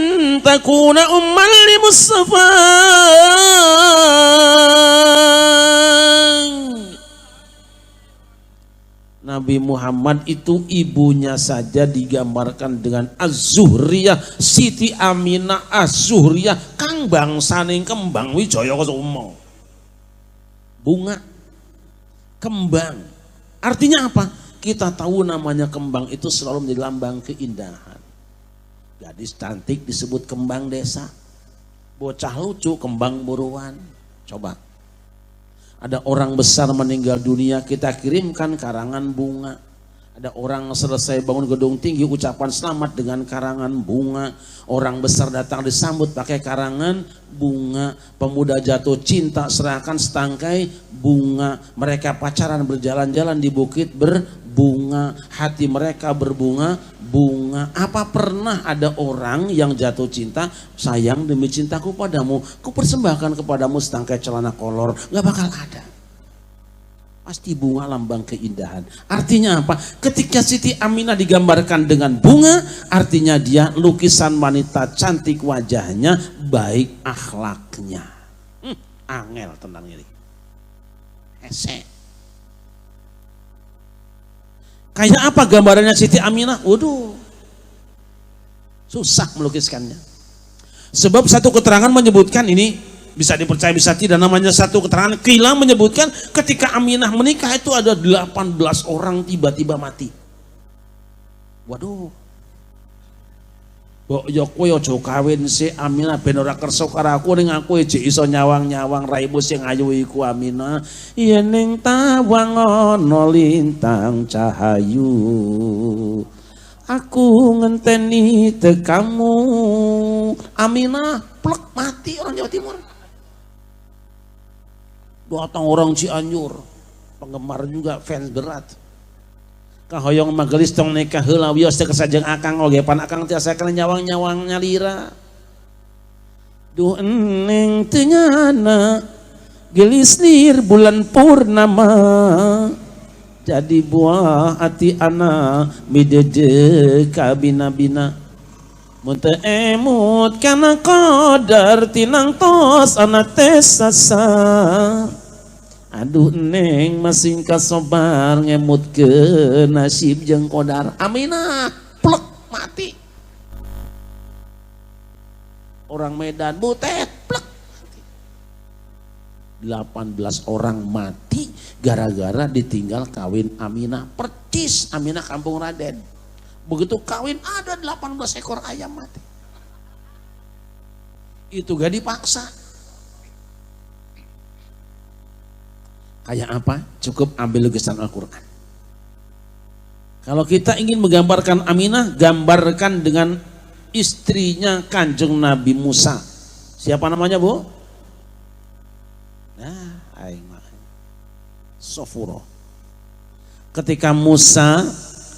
takuna umman li Mustafa. Nabi Muhammad itu ibunya saja digambarkan dengan Az-Zuhriyah, Siti Aminah Az-Zuhriyah, kang bangsane kembang wijaya kusumo. Bunga. Kembang. Artinya apa? Kita tahu namanya kembang itu selalu menjadi lambang keindahan. Gadis cantik disebut kembang desa. Bocah lucu kembang buruan. Coba. Ada orang besar meninggal dunia, kita kirimkan karangan bunga. Ada orang selesai bangun gedung tinggi, ucapan selamat dengan karangan bunga. Orang besar datang disambut pakai karangan bunga. Pemuda jatuh cinta serahkan setangkai bunga. Mereka pacaran berjalan-jalan di bukit berbunga. Hati mereka berbunga bunga. Apa pernah ada orang yang jatuh cinta, sayang demi cintaku padamu, ku persembahkan kepadamu setangkai celana kolor? Gak bakal ada. Pasti bunga lambang keindahan. Artinya apa? Ketika Siti Aminah digambarkan dengan bunga, artinya dia lukisan wanita cantik wajahnya, baik akhlaknya. Angel tenang ini. Hese. Kayak apa gambarannya Siti Aminah? Waduh, susah melukiskannya. Sebab satu keterangan menyebutkan ini, bisa dipercaya bisa tidak, namanya satu keterangan. Qila menyebutkan ketika Aminah menikah itu ada 18 orang tiba-tiba mati. Waduh. Mbok yo kowe aja kawin si Aminah ben ora kersa karo aku ning aku jek iso nyawang-nyawang raimu sing ayu iku Aminah. Yen ning tawang ana lintang cahayu, aku ngenteni tekamu. Aminah plek mati orang Jawa Timur. Datang orang Cianjur, penggemar juga, fans berat. Kahoyong magelis tong nikah heula wios teh kesajeng akang oge pan akang tiasa kana nyawang-nyawang nyalira. Duh eneng teu nyana gelis lir bulan purnama, jadi buah hati ana mideje ka bina-bina. Mun teu emut kana qadar tinang tos ana tes sasar. Aduh neng masing kasobar ngemut ke nasib jeung qadar. Aminah plek mati. Orang Medan butet plek mati. 18 orang mati gara-gara ditinggal kawin Aminah. Percis Aminah kampung Raden. Begitu kawin ada 18 ekor ayam mati. Itu gak dipaksa. Kayak apa? Cukup ambil lukisan Al-Quran. Kalau kita ingin menggambarkan Aminah, gambarkan dengan istrinya Kanjeng Nabi Musa. Siapa namanya, Bu? Nah, aing mah. Sofuro. Ketika Musa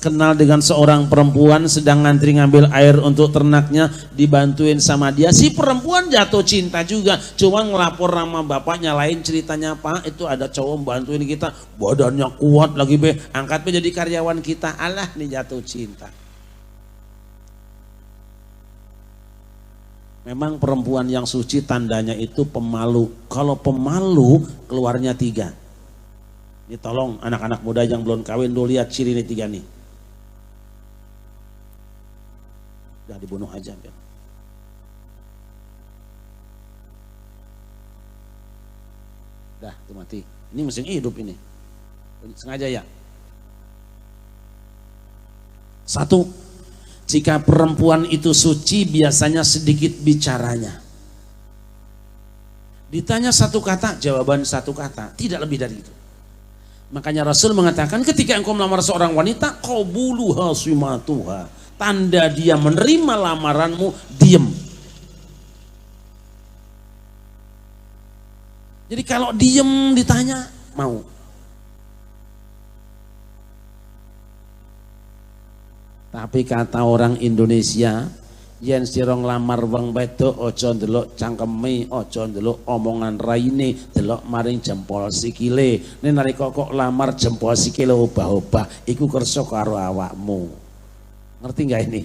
kenal dengan seorang perempuan sedang ngantri ngambil air untuk ternaknya, dibantuin sama dia, si perempuan jatuh cinta juga, cuma ngelapor sama bapaknya. Lain ceritanya Pak, itu ada cowok bantuin kita, badannya kuat lagi be, angkatnya jadi karyawan kita, alah nih jatuh cinta. Memang perempuan yang suci tandanya itu pemalu. Kalau pemalu keluarnya 3. Ini tolong anak-anak muda yang belum kawin dulu lihat ciri ini 3 nih. Udah dibunuh aja. Dah itu mati. Ini mesin hidup ini. Sengaja ya. 1. Jika perempuan itu suci biasanya sedikit bicaranya. Ditanya 1 kata, jawaban 1 kata. Tidak lebih dari itu. Makanya Rasul mengatakan ketika engkau melamar seorang wanita, qabuluha simatuha. Tanda dia menerima lamaranmu, diem. Jadi kalau diem ditanya, mau. Tapi kata orang Indonesia, yen sira nglamar wong wedok aja ndelok cangkeme, aja ndelok omongan raine, delok maring jempol sikile. Nek nalika kok lamar jempol sikile obah-obah, iku kersa karo awakmu. Ngerti nggak ini?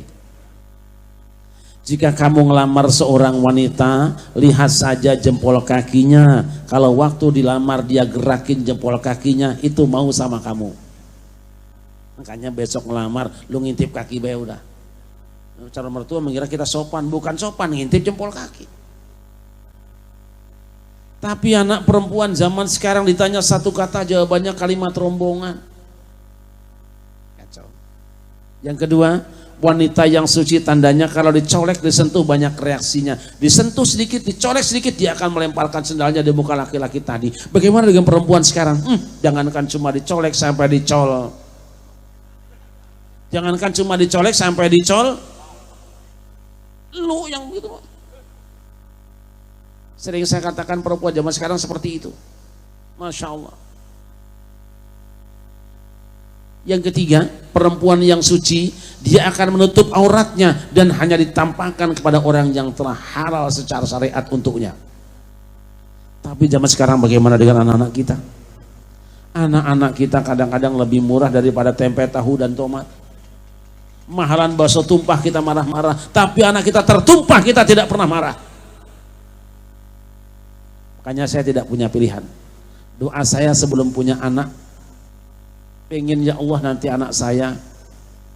Jika kamu ngelamar seorang wanita, lihat saja jempol kakinya. Kalau waktu dilamar dia gerakin jempol kakinya, itu mau sama kamu. Makanya besok ngelamar, lu ngintip kaki bae udah. Cara mertua mengira kita sopan, bukan sopan, ngintip jempol kaki. Tapi anak perempuan zaman sekarang ditanya satu kata jawabannya kalimat rombongan. Kacau. Yang kedua, wanita yang suci tandanya kalau dicolek disentuh banyak reaksinya. Disentuh sedikit, dicolek sedikit dia akan melemparkan sendalnya di muka laki-laki tadi. Bagaimana dengan perempuan sekarang? Jangankan cuma dicolek sampai dicol. Jangankan cuma dicolek sampai dicol. Lu yang begitu. Sering saya katakan perempuan zaman sekarang seperti itu. Masya Allah. Yang ketiga, perempuan yang suci, dia akan menutup auratnya dan hanya ditampakkan kepada orang yang telah halal secara syariat untuknya. Tapi zaman sekarang bagaimana dengan anak-anak kita? Anak-anak kita kadang-kadang lebih murah daripada tempe, tahu, dan tomat. Mahalan bakso tumpah kita marah-marah, tapi anak kita tertumpah kita tidak pernah marah. Makanya saya tidak punya pilihan. Doa saya sebelum punya anak, pengen ya Allah nanti anak saya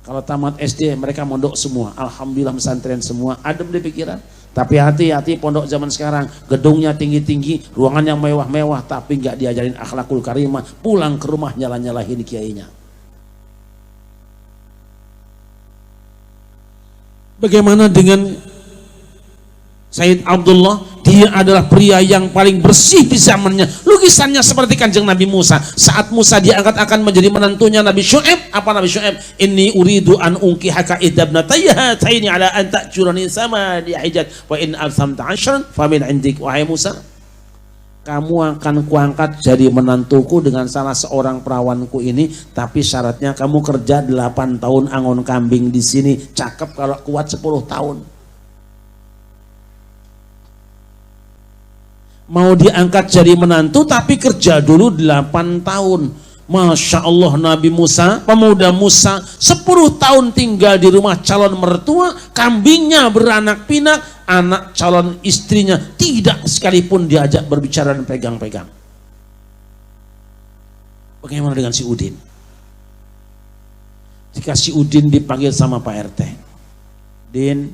kalau tamat SD mereka mondok semua, alhamdulillah pesantren semua, adem di pikiran. Tapi hati-hati pondok zaman sekarang, gedungnya tinggi-tinggi, ruangan yang mewah-mewah, tapi nggak diajarin akhlakul karimah, pulang ke rumah nyala-nyalahin kiainya. Bagaimana dengan Sayyid Abdullah? Dia adalah pria yang paling bersih di zamannya. Lukisannya seperti kanjeng Nabi Musa. Saat Musa diangkat akan menjadi menantunya Nabi Syu'aib. Apa Nabi Syu'aib? Inni uridu an unkihaka idabnatayya hataini ala an ta'jurani sama di hijat wa in alsamta ashran famin indik. Wahai Musa, kamu akan kuangkat jadi menantuku dengan salah seorang perawanku ini, tapi syaratnya kamu kerja 8 tahun angon kambing di sini. Cakep kalau kuat 10 tahun. Mau diangkat jadi menantu tapi kerja dulu 8 tahun. Masya Allah, Nabi Musa, pemuda Musa 10 tahun tinggal di rumah calon mertua, kambingnya beranak pinak, anak calon istrinya tidak sekalipun diajak berbicara dan pegang-pegang. Bagaimana dengan si Udin? Jika si Udin dipanggil sama Pak RT, Din,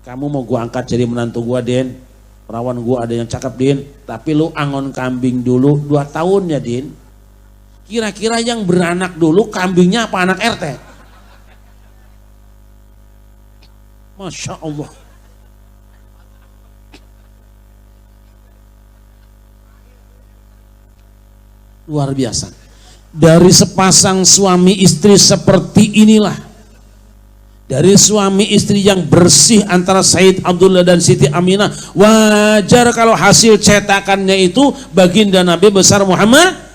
kamu mau gua angkat jadi menantu gua, Din. Perawan gua ada yang cakep, Din, tapi lu angon kambing dulu 2 tahun ya, Din. Kira-kira yang beranak dulu kambingnya apa anak RT? Masya Allah. Luar biasa. Dari sepasang suami istri seperti inilah, dari suami istri yang bersih antara Sayyid Abdullah dan Siti Aminah, wajar kalau hasil cetakannya itu baginda Nabi besar Muhammad.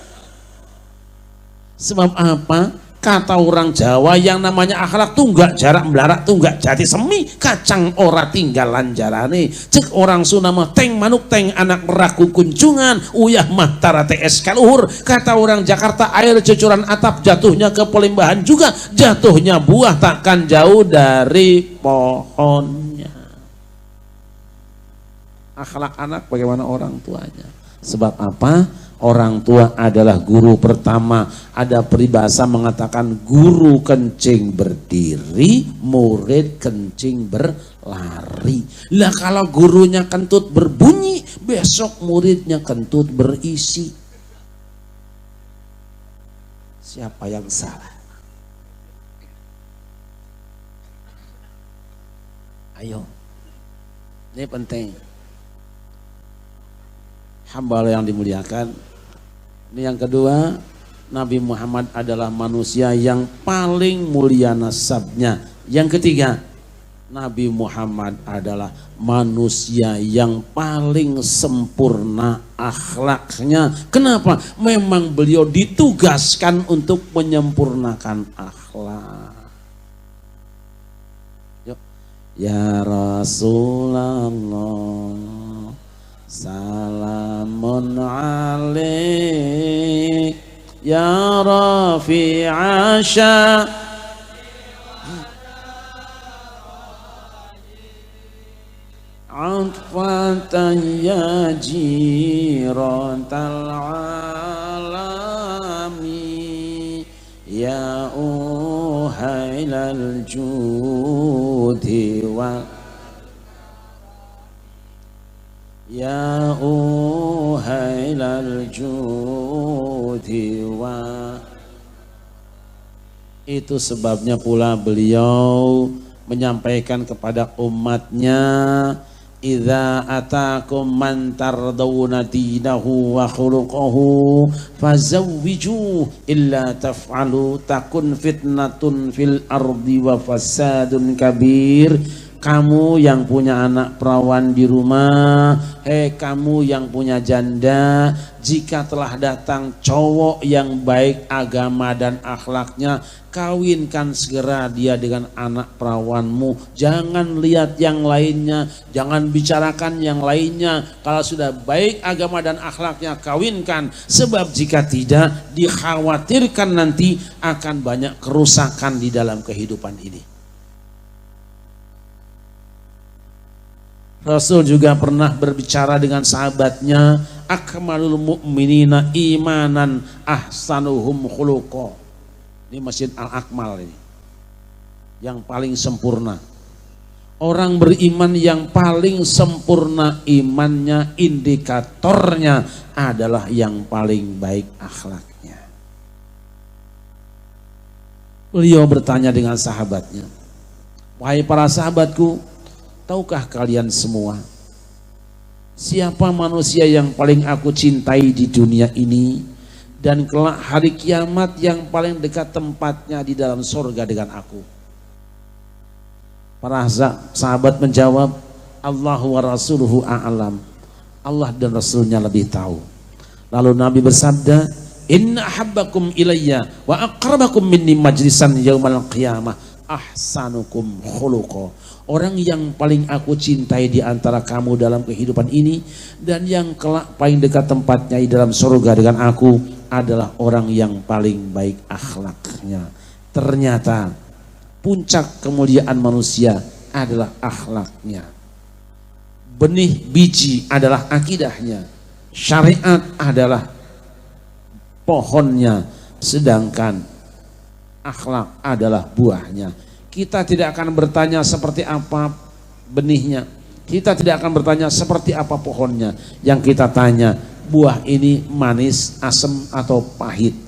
Sebab apa? Kata orang Jawa yang namanya akhlak tunggak jarak melarak tunggak jati semi kacang ora tinggalan jarane. Cek orang Sunda mah teng manuk teng anak meraku kunjungan uyah mah tara TS kaluhur. Kata orang Jakarta air cucuran atap jatuhnya ke pelimbahan juga, jatuhnya buah takkan jauh dari pohonnya. Akhlak anak bagaimana orang tuanya. Sebab apa? Orang tua adalah guru pertama. Ada peribahasa mengatakan guru kencing berdiri, murid kencing berlari. Lah kalau gurunya kentut berbunyi, besok muridnya kentut berisi. Siapa yang salah? Ayo, ini penting. Hamba yang dimuliakan. Ini yang kedua, Nabi Muhammad adalah manusia yang paling mulia nasabnya. Yang ketiga, Nabi Muhammad adalah manusia yang paling sempurna akhlaknya. Kenapa? Memang beliau ditugaskan untuk menyempurnakan akhlak. Yuk. Ya Rasulullah, salamun alaik ya rafi'a sya atfatan ya jiratal alami ya uhailal judi wa Ya uhailal judi wa. Itu sebabnya pula beliau menyampaikan kepada umatnya, idza atakum man tardawna dinahu wa khuluquhu fazawwiju illa taf'alu takun fitnatun fil ardi wa fasadun kabir. Kamu yang punya anak perawan di rumah, hei kamu yang punya janda, jika telah datang cowok yang baik agama dan akhlaknya, kawinkan segera dia dengan anak perawanmu. Jangan lihat yang lainnya, jangan bicarakan yang lainnya. Kalau sudah baik agama dan akhlaknya, kawinkan. Sebab jika tidak, dikhawatirkan nanti akan banyak kerusakan di dalam kehidupan ini. Rasul juga pernah berbicara dengan sahabatnya, akmalul mu'minina imanan ahsanuhum khuluqa. Ini Masjid Al-Akmal ini, yang paling sempurna. Orang beriman yang paling sempurna imannya, indikatornya adalah yang paling baik akhlaknya. Beliau bertanya dengan sahabatnya, wahai para sahabatku, tahukah kalian semua siapa manusia yang paling aku cintai di dunia ini, dan kelak hari kiamat yang paling dekat tempatnya di dalam surga dengan aku? Para sahabat menjawab, Allahu wa rasuluhu a'lam. Allah dan Rasulnya lebih tahu. Lalu Nabi bersabda, inna ahabbakum ilayya wa aqrabakum minni majlisan yaumal qiyamah ahsanukum khuluqa. Orang yang paling aku cintai di antara kamu dalam kehidupan ini dan yang kelak paling dekat tempatnya di dalam surga dengan aku adalah orang yang paling baik akhlaknya. Ternyata puncak kemuliaan manusia adalah akhlaknya. Benih biji adalah akidahnya. Syariat adalah pohonnya, sedangkan akhlak adalah buahnya. Kita tidak akan bertanya seperti apa benihnya, kita tidak akan bertanya seperti apa pohonnya. Yang kita tanya, buah ini manis, asam atau pahit.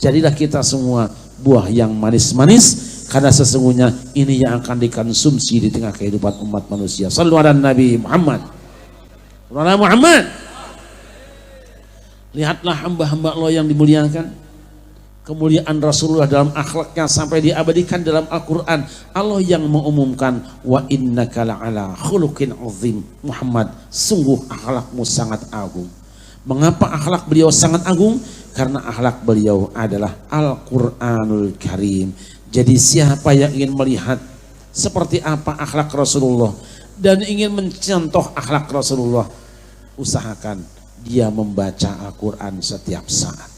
Jadilah kita semua buah yang manis-manis, karena sesungguhnya ini yang akan dikonsumsi di tengah kehidupan umat manusia. Sallu ala Nabi Muhammad. Lihatlah hamba-hamba Allah yang dimuliakan. Kemuliaan Rasulullah dalam akhlaknya sampai diabadikan dalam Al-Quran. Allah yang mengumumkan, wa innaka la'ala khuluqin azim. Muhammad, sungguh akhlakmu sangat agung. Mengapa akhlak beliau sangat agung? Karena akhlak beliau adalah Al-Quranul Karim. Jadi siapa yang ingin melihat seperti apa akhlak Rasulullah dan ingin mencontoh akhlak Rasulullah, usahakan dia membaca Al-Quran setiap saat.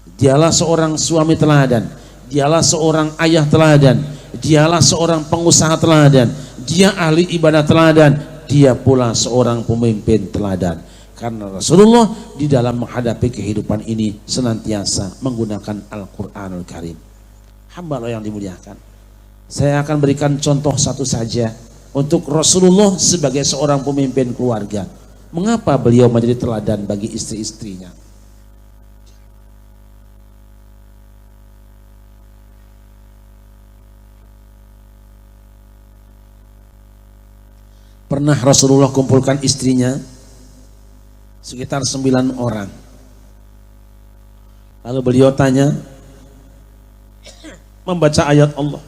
Dialah seorang suami teladan, dialah seorang ayah teladan, dialah seorang pengusaha teladan, dia ahli ibadah teladan, dia pula seorang pemimpin teladan. Karena Rasulullah di dalam menghadapi kehidupan ini senantiasa menggunakan Al-Quranul Karim. Hamba Allah yang dimuliakan, saya akan berikan contoh satu saja untuk Rasulullah sebagai seorang pemimpin keluarga. Mengapa beliau menjadi teladan bagi istri-istrinya? Pernah Rasulullah kumpulkan istrinya sekitar 9 orang. Lalu beliau tanya, membaca ayat Allah,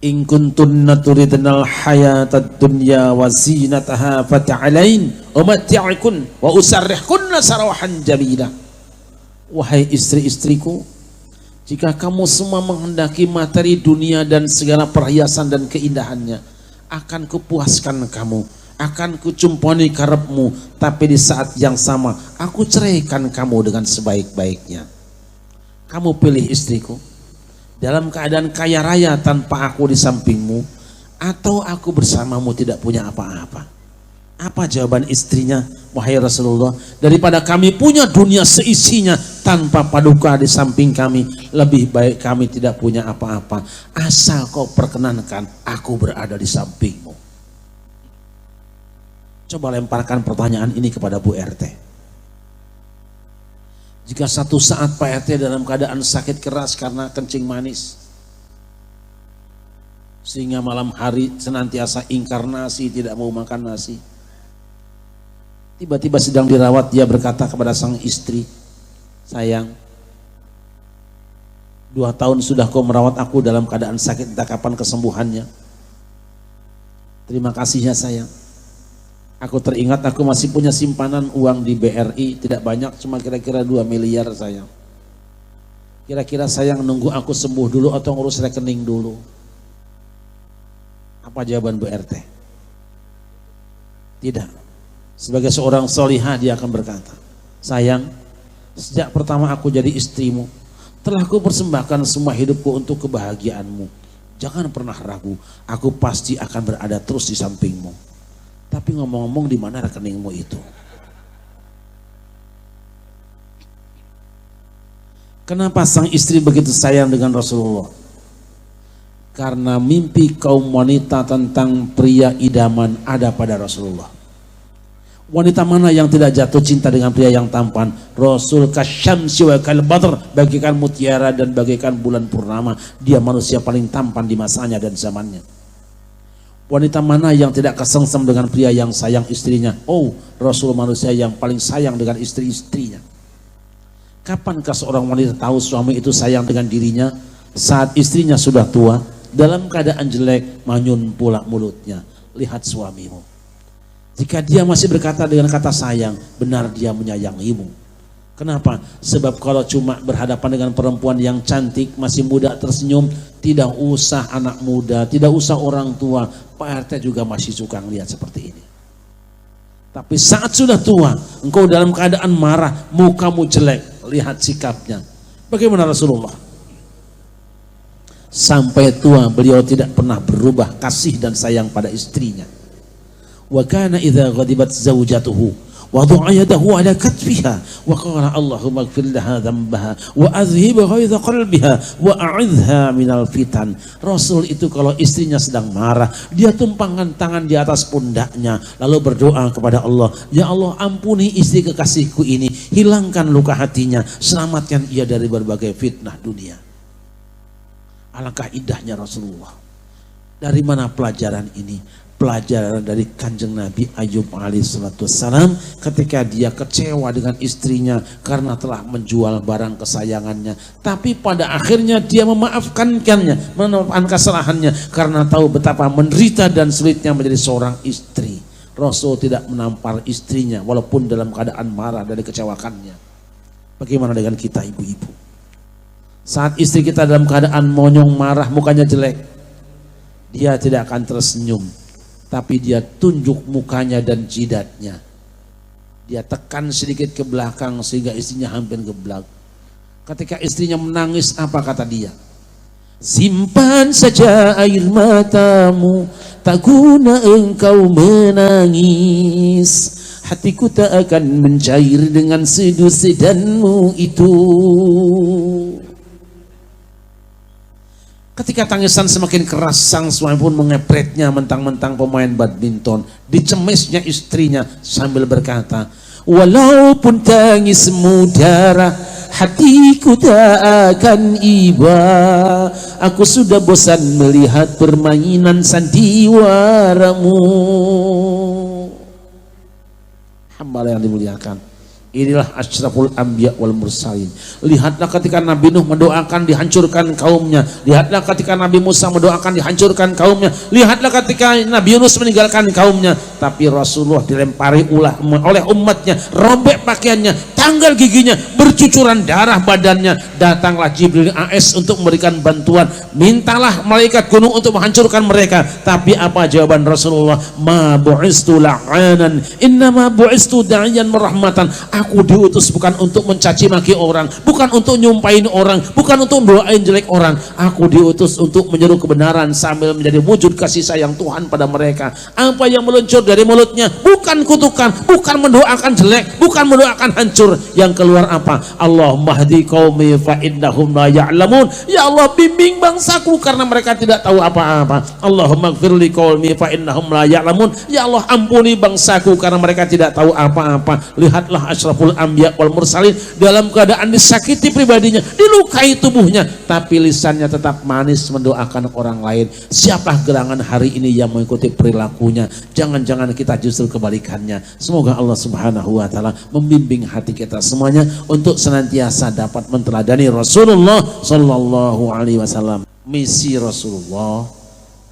in kuntunna turidnal hayatad dunya wa zinataha fata'alain umatti'ikun wa usarrihkunna sarahan jamila. Wahai istri-istriku, jika kamu semua menghendaki materi dunia dan segala perhiasan dan keindahannya, akan kupuaskan kamu, akan kucumponi karepmu, tapi di saat yang sama aku ceraikan kamu dengan sebaik-baiknya. Kamu pilih istriku dalam keadaan kaya raya tanpa aku di sampingmu, atau aku bersamamu tidak punya apa-apa? Apa jawaban istrinya? Wahai Rasulullah, daripada kami punya dunia seisinya tanpa paduka di samping kami, lebih baik kami tidak punya apa-apa, asal kau perkenankan aku berada di sampingmu. Coba lemparkan pertanyaan ini kepada Bu RT. Jika satu saat Pak RT dalam keadaan sakit keras karena kencing manis, sehingga malam hari senantiasa ingkar nasi, tidak mau makan nasi, tiba-tiba sedang dirawat, dia berkata kepada sang istri, sayang, 2 tahun sudah kau merawat aku dalam keadaan sakit, entah kapan kesembuhannya. Terima kasih ya sayang. Aku teringat aku masih punya simpanan uang di BRI, tidak banyak, cuma kira-kira 2 miliar sayang. Kira-kira sayang nunggu aku sembuh dulu atau ngurus rekening dulu? Apa jawaban Bu RT? Tidak. Sebagai seorang solihah dia akan berkata, sayang, sejak pertama aku jadi istrimu, telah aku persembahkan semua hidupku untuk kebahagiaanmu. Jangan pernah ragu, aku pasti akan berada terus di sampingmu. Tapi ngomong-ngomong, di mana rekeningmu itu? Kenapa sang istri begitu sayang dengan Rasulullah? Karena mimpi kaum wanita tentang pria idaman ada pada Rasulullah. Wanita mana yang tidak jatuh cinta dengan pria yang tampan? Rasul kasyamsi wa kal badr, bagaikan mutiara dan bagaikan bulan purnama. Dia manusia paling tampan di masanya dan zamannya. Wanita mana yang tidak kesengsem dengan pria yang sayang istrinya? Oh, Rasul manusia yang paling sayang dengan istri-istrinya. Kapankah seorang wanita tahu suami itu sayang dengan dirinya? Saat istrinya sudah tua, dalam keadaan jelek, manyun pula mulutnya. Lihat suamimu. Jika dia masih berkata dengan kata sayang, benar dia menyayangimu. Kenapa? Sebab kalau cuma berhadapan dengan perempuan yang cantik, masih muda tersenyum, tidak usah anak muda, tidak usah orang tua, Pak RT juga masih suka ngelihat seperti ini. Tapi saat sudah tua, engkau dalam keadaan marah, mukamu jelek, lihat sikapnya. Bagaimana Rasulullah? Sampai tua beliau tidak pernah berubah kasih dan sayang pada istrinya. Wa kana idza ghadibat zawjatuhu wada'a yadahu ala katfiha wa qala Allahumma ighfir laha dhanbaha wa adhhib ghaidha qalbiha wa a'idha minal fitan. Rasul itu kalau istrinya sedang marah, dia tumpangkan tangan di atas pundaknya lalu berdoa kepada Allah, ya Allah, ampuni istri kekasihku ini, hilangkan luka hatinya, selamatkan ia dari berbagai fitnah dunia. Alangkah indahnya Rasulullah. Dari mana pelajaran ini? Pelajaran dari Kanjeng Nabi Ayub alaihissalam ketika dia kecewa dengan istrinya karena telah menjual barang kesayangannya, tapi pada akhirnya dia memaafkan kesalahannya karena tahu betapa menderita dan sulitnya menjadi seorang istri. Rasul tidak menampar istrinya walaupun dalam keadaan marah dari kecewakannya. Bagaimana dengan kita ibu-ibu? Saat istri kita dalam keadaan monyong, marah, mukanya jelek, dia tidak akan tersenyum, tapi dia tunjuk mukanya dan jidatnya. Dia tekan sedikit ke belakang sehingga istrinya hampir geblak. Ketika istrinya menangis, apa kata dia? Simpan saja air matamu, tak guna engkau menangis. Hatiku tak akan mencair dengan seduh sedanmu itu. Ketika tangisan semakin keras, sang suami pun mengepretnya mentang-mentang pemain badminton. Dicemisnya istrinya sambil berkata, walaupun tangismu darah, hatiku tak akan iba. Aku sudah bosan melihat permainan sandiwaramu. Hamba yang dimuliakan, inilah asyraful anbiya wal mursalin. Lihatlah ketika Nabi Nuh mendoakan dihancurkan kaumnya. Lihatlah ketika Nabi Musa mendoakan dihancurkan kaumnya. Lihatlah ketika Nabi Yunus meninggalkan kaumnya. Tapi Rasulullah dilempari ulah oleh umatnya, robek pakaiannya, tanggal giginya, bercucuran darah badannya. Datanglah Jibril AS untuk memberikan bantuan. Mintalah malaikat gunung untuk menghancurkan mereka. Tapi apa jawaban Rasulullah? Ma bu'istu la'anan, innama bu'istu da'iyan merahmatan. Aku diutus bukan untuk mencaci maki orang, bukan untuk nyumpahin orang, bukan untuk doain jelek orang. Aku diutus untuk menyeru kebenaran sambil menjadi wujud kasih sayang Tuhan pada mereka. Apa yang meluncur dari mulutnya bukan kutukan, bukan mendoakan jelek, bukan mendoakan hancur. Yang keluar apa? Allahumma hdi qaumi fa innahum la ya'lamun. Ya Allah, bimbing bangsaku karena mereka tidak tahu apa-apa. Allahumma ighfirli qaumi fa innahum la ya'lamun. Ya Allah, ampuni bangsaku karena mereka tidak tahu apa-apa. Lihatlah asyraful anbiya wal mursalin dalam keadaan disakiti pribadinya, dilukai tubuhnya, tapi lisannya tetap manis mendoakan orang lain. Siapa gerangan hari ini yang mengikuti perilakunya? Jangan-jangan kita justru kebalikannya. Semoga Allah Subhanahu wa taala membimbing hati kita semuanya untuk senantiasa dapat menteladani Rasulullah sallallahu alaihi wasallam. Misi Rasulullah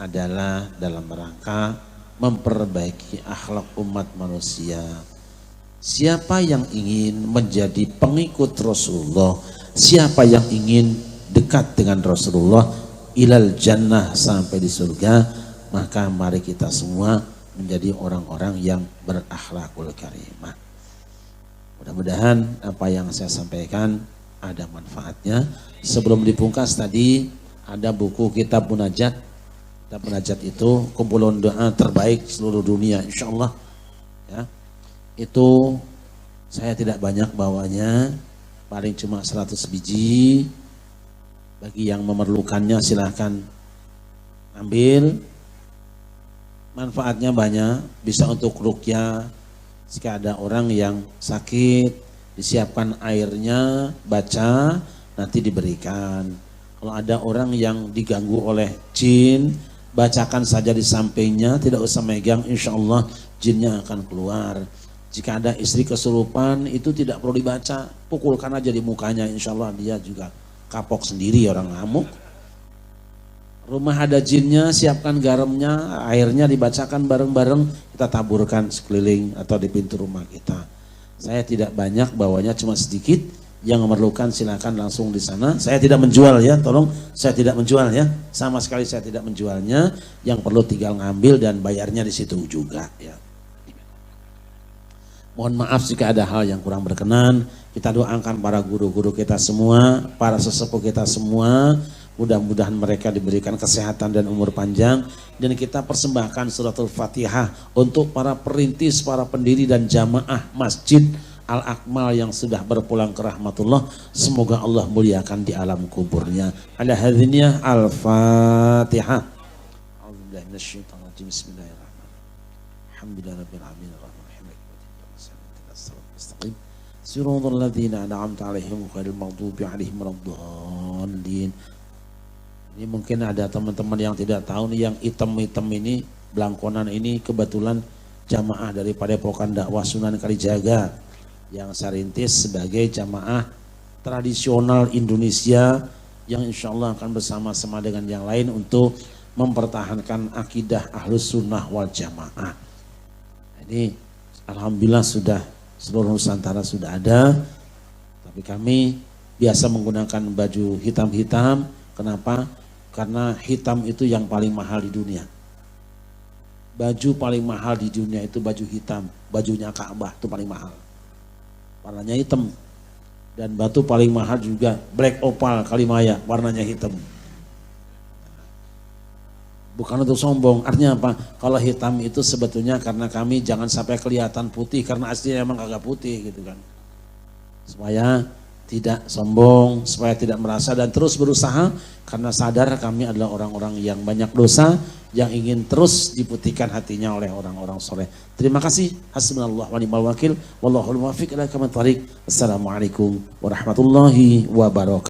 adalah dalam rangka memperbaiki akhlak umat manusia. Siapa yang ingin menjadi pengikut Rasulullah, siapa yang ingin dekat dengan Rasulullah ilal jannah, sampai di surga, maka mari kita semua menjadi orang-orang yang berakhlakul karimah. Mudah-mudahan apa yang saya sampaikan ada manfaatnya. Sebelum dipungkas tadi ada buku Kitab Munajat. Kitab Munajat itu kumpulan doa terbaik seluruh dunia, insya Allah ya. Itu saya tidak banyak bawanya, paling cuma 100 biji. Bagi yang memerlukannya silahkan ambil. Manfaatnya banyak, bisa untuk ruqyah. Jika ada orang yang sakit, disiapkan airnya, baca, nanti diberikan. Kalau ada orang yang diganggu oleh jin, bacakan saja di sampingnya, tidak usah megang, insya Allah jinnya akan keluar. Jika ada istri kesurupan, itu tidak perlu dibaca, pukulkan aja di mukanya, insya Allah dia juga kapok sendiri orang ngamuk. Rumah ada jinnya, siapkan garamnya, airnya dibacakan bareng-bareng, kita taburkan sekeliling atau di pintu rumah kita. Saya tidak banyak bawanya, cuma sedikit. Yang memerlukan silakan langsung di sana. Saya tidak menjual ya, tolong, saya tidak menjual ya, sama sekali saya tidak menjualnya. Yang perlu tinggal ngambil dan bayarnya di situ juga ya. Mohon maaf jika ada hal yang kurang berkenan. Kita doakan para guru-guru kita semua, para sesepuh kita semua, mudah-mudahan mereka diberikan kesehatan dan umur panjang. Dan kita persembahkan suratul Fatihah untuk para perintis, para pendiri dan jamaah Masjid Al-Akmal yang sudah berpulang ke rahmatullah. Semoga Allah muliakan di alam kuburnya. Ala hadhiniyah Al-Fatihah. A'udzubillahi minasyaitonir rajim. Bismillahirrahmanirrahim. Alhamdulillahirabbil alamin. Siratal ladzina an'amta 'alaihim ghairil maghdubi 'alaihim waladdallin. Ini mungkin ada teman-teman yang tidak tahu nih, yang hitam-hitam ini, belangkonan ini kebetulan jamaah dari Padepokan Dakwah Sunan Kalijaga yang saya rintis sebagai jamaah tradisional Indonesia yang insya Allah akan bersama-sama dengan yang lain untuk mempertahankan akidah Ahlus Sunnah wal Jamaah. Ini alhamdulillah sudah seluruh Nusantara sudah ada, tapi kami biasa menggunakan baju hitam-hitam. Kenapa? Karena hitam itu yang paling mahal di dunia. Baju paling mahal di dunia itu baju hitam. Bajunya Ka'bah itu paling mahal. Warnanya hitam. Dan batu paling mahal juga black opal Kalimaya, warnanya hitam. Bukan untuk sombong, artinya apa? Kalau hitam itu sebetulnya karena kami jangan sampai kelihatan putih, karena aslinya emang kagak putih gitu kan. Supaya tidak sombong, supaya tidak merasa, dan terus berusaha karena sadar kami adalah orang-orang yang banyak dosa, yang ingin terus diputihkan hatinya oleh orang-orang soleh. Terima kasih. Hasbunallah wa ni'mal wakil. Wallahul muwaffiq ila aqwamit thoriq. Assalamualaikum warahmatullahi wabarakatuh.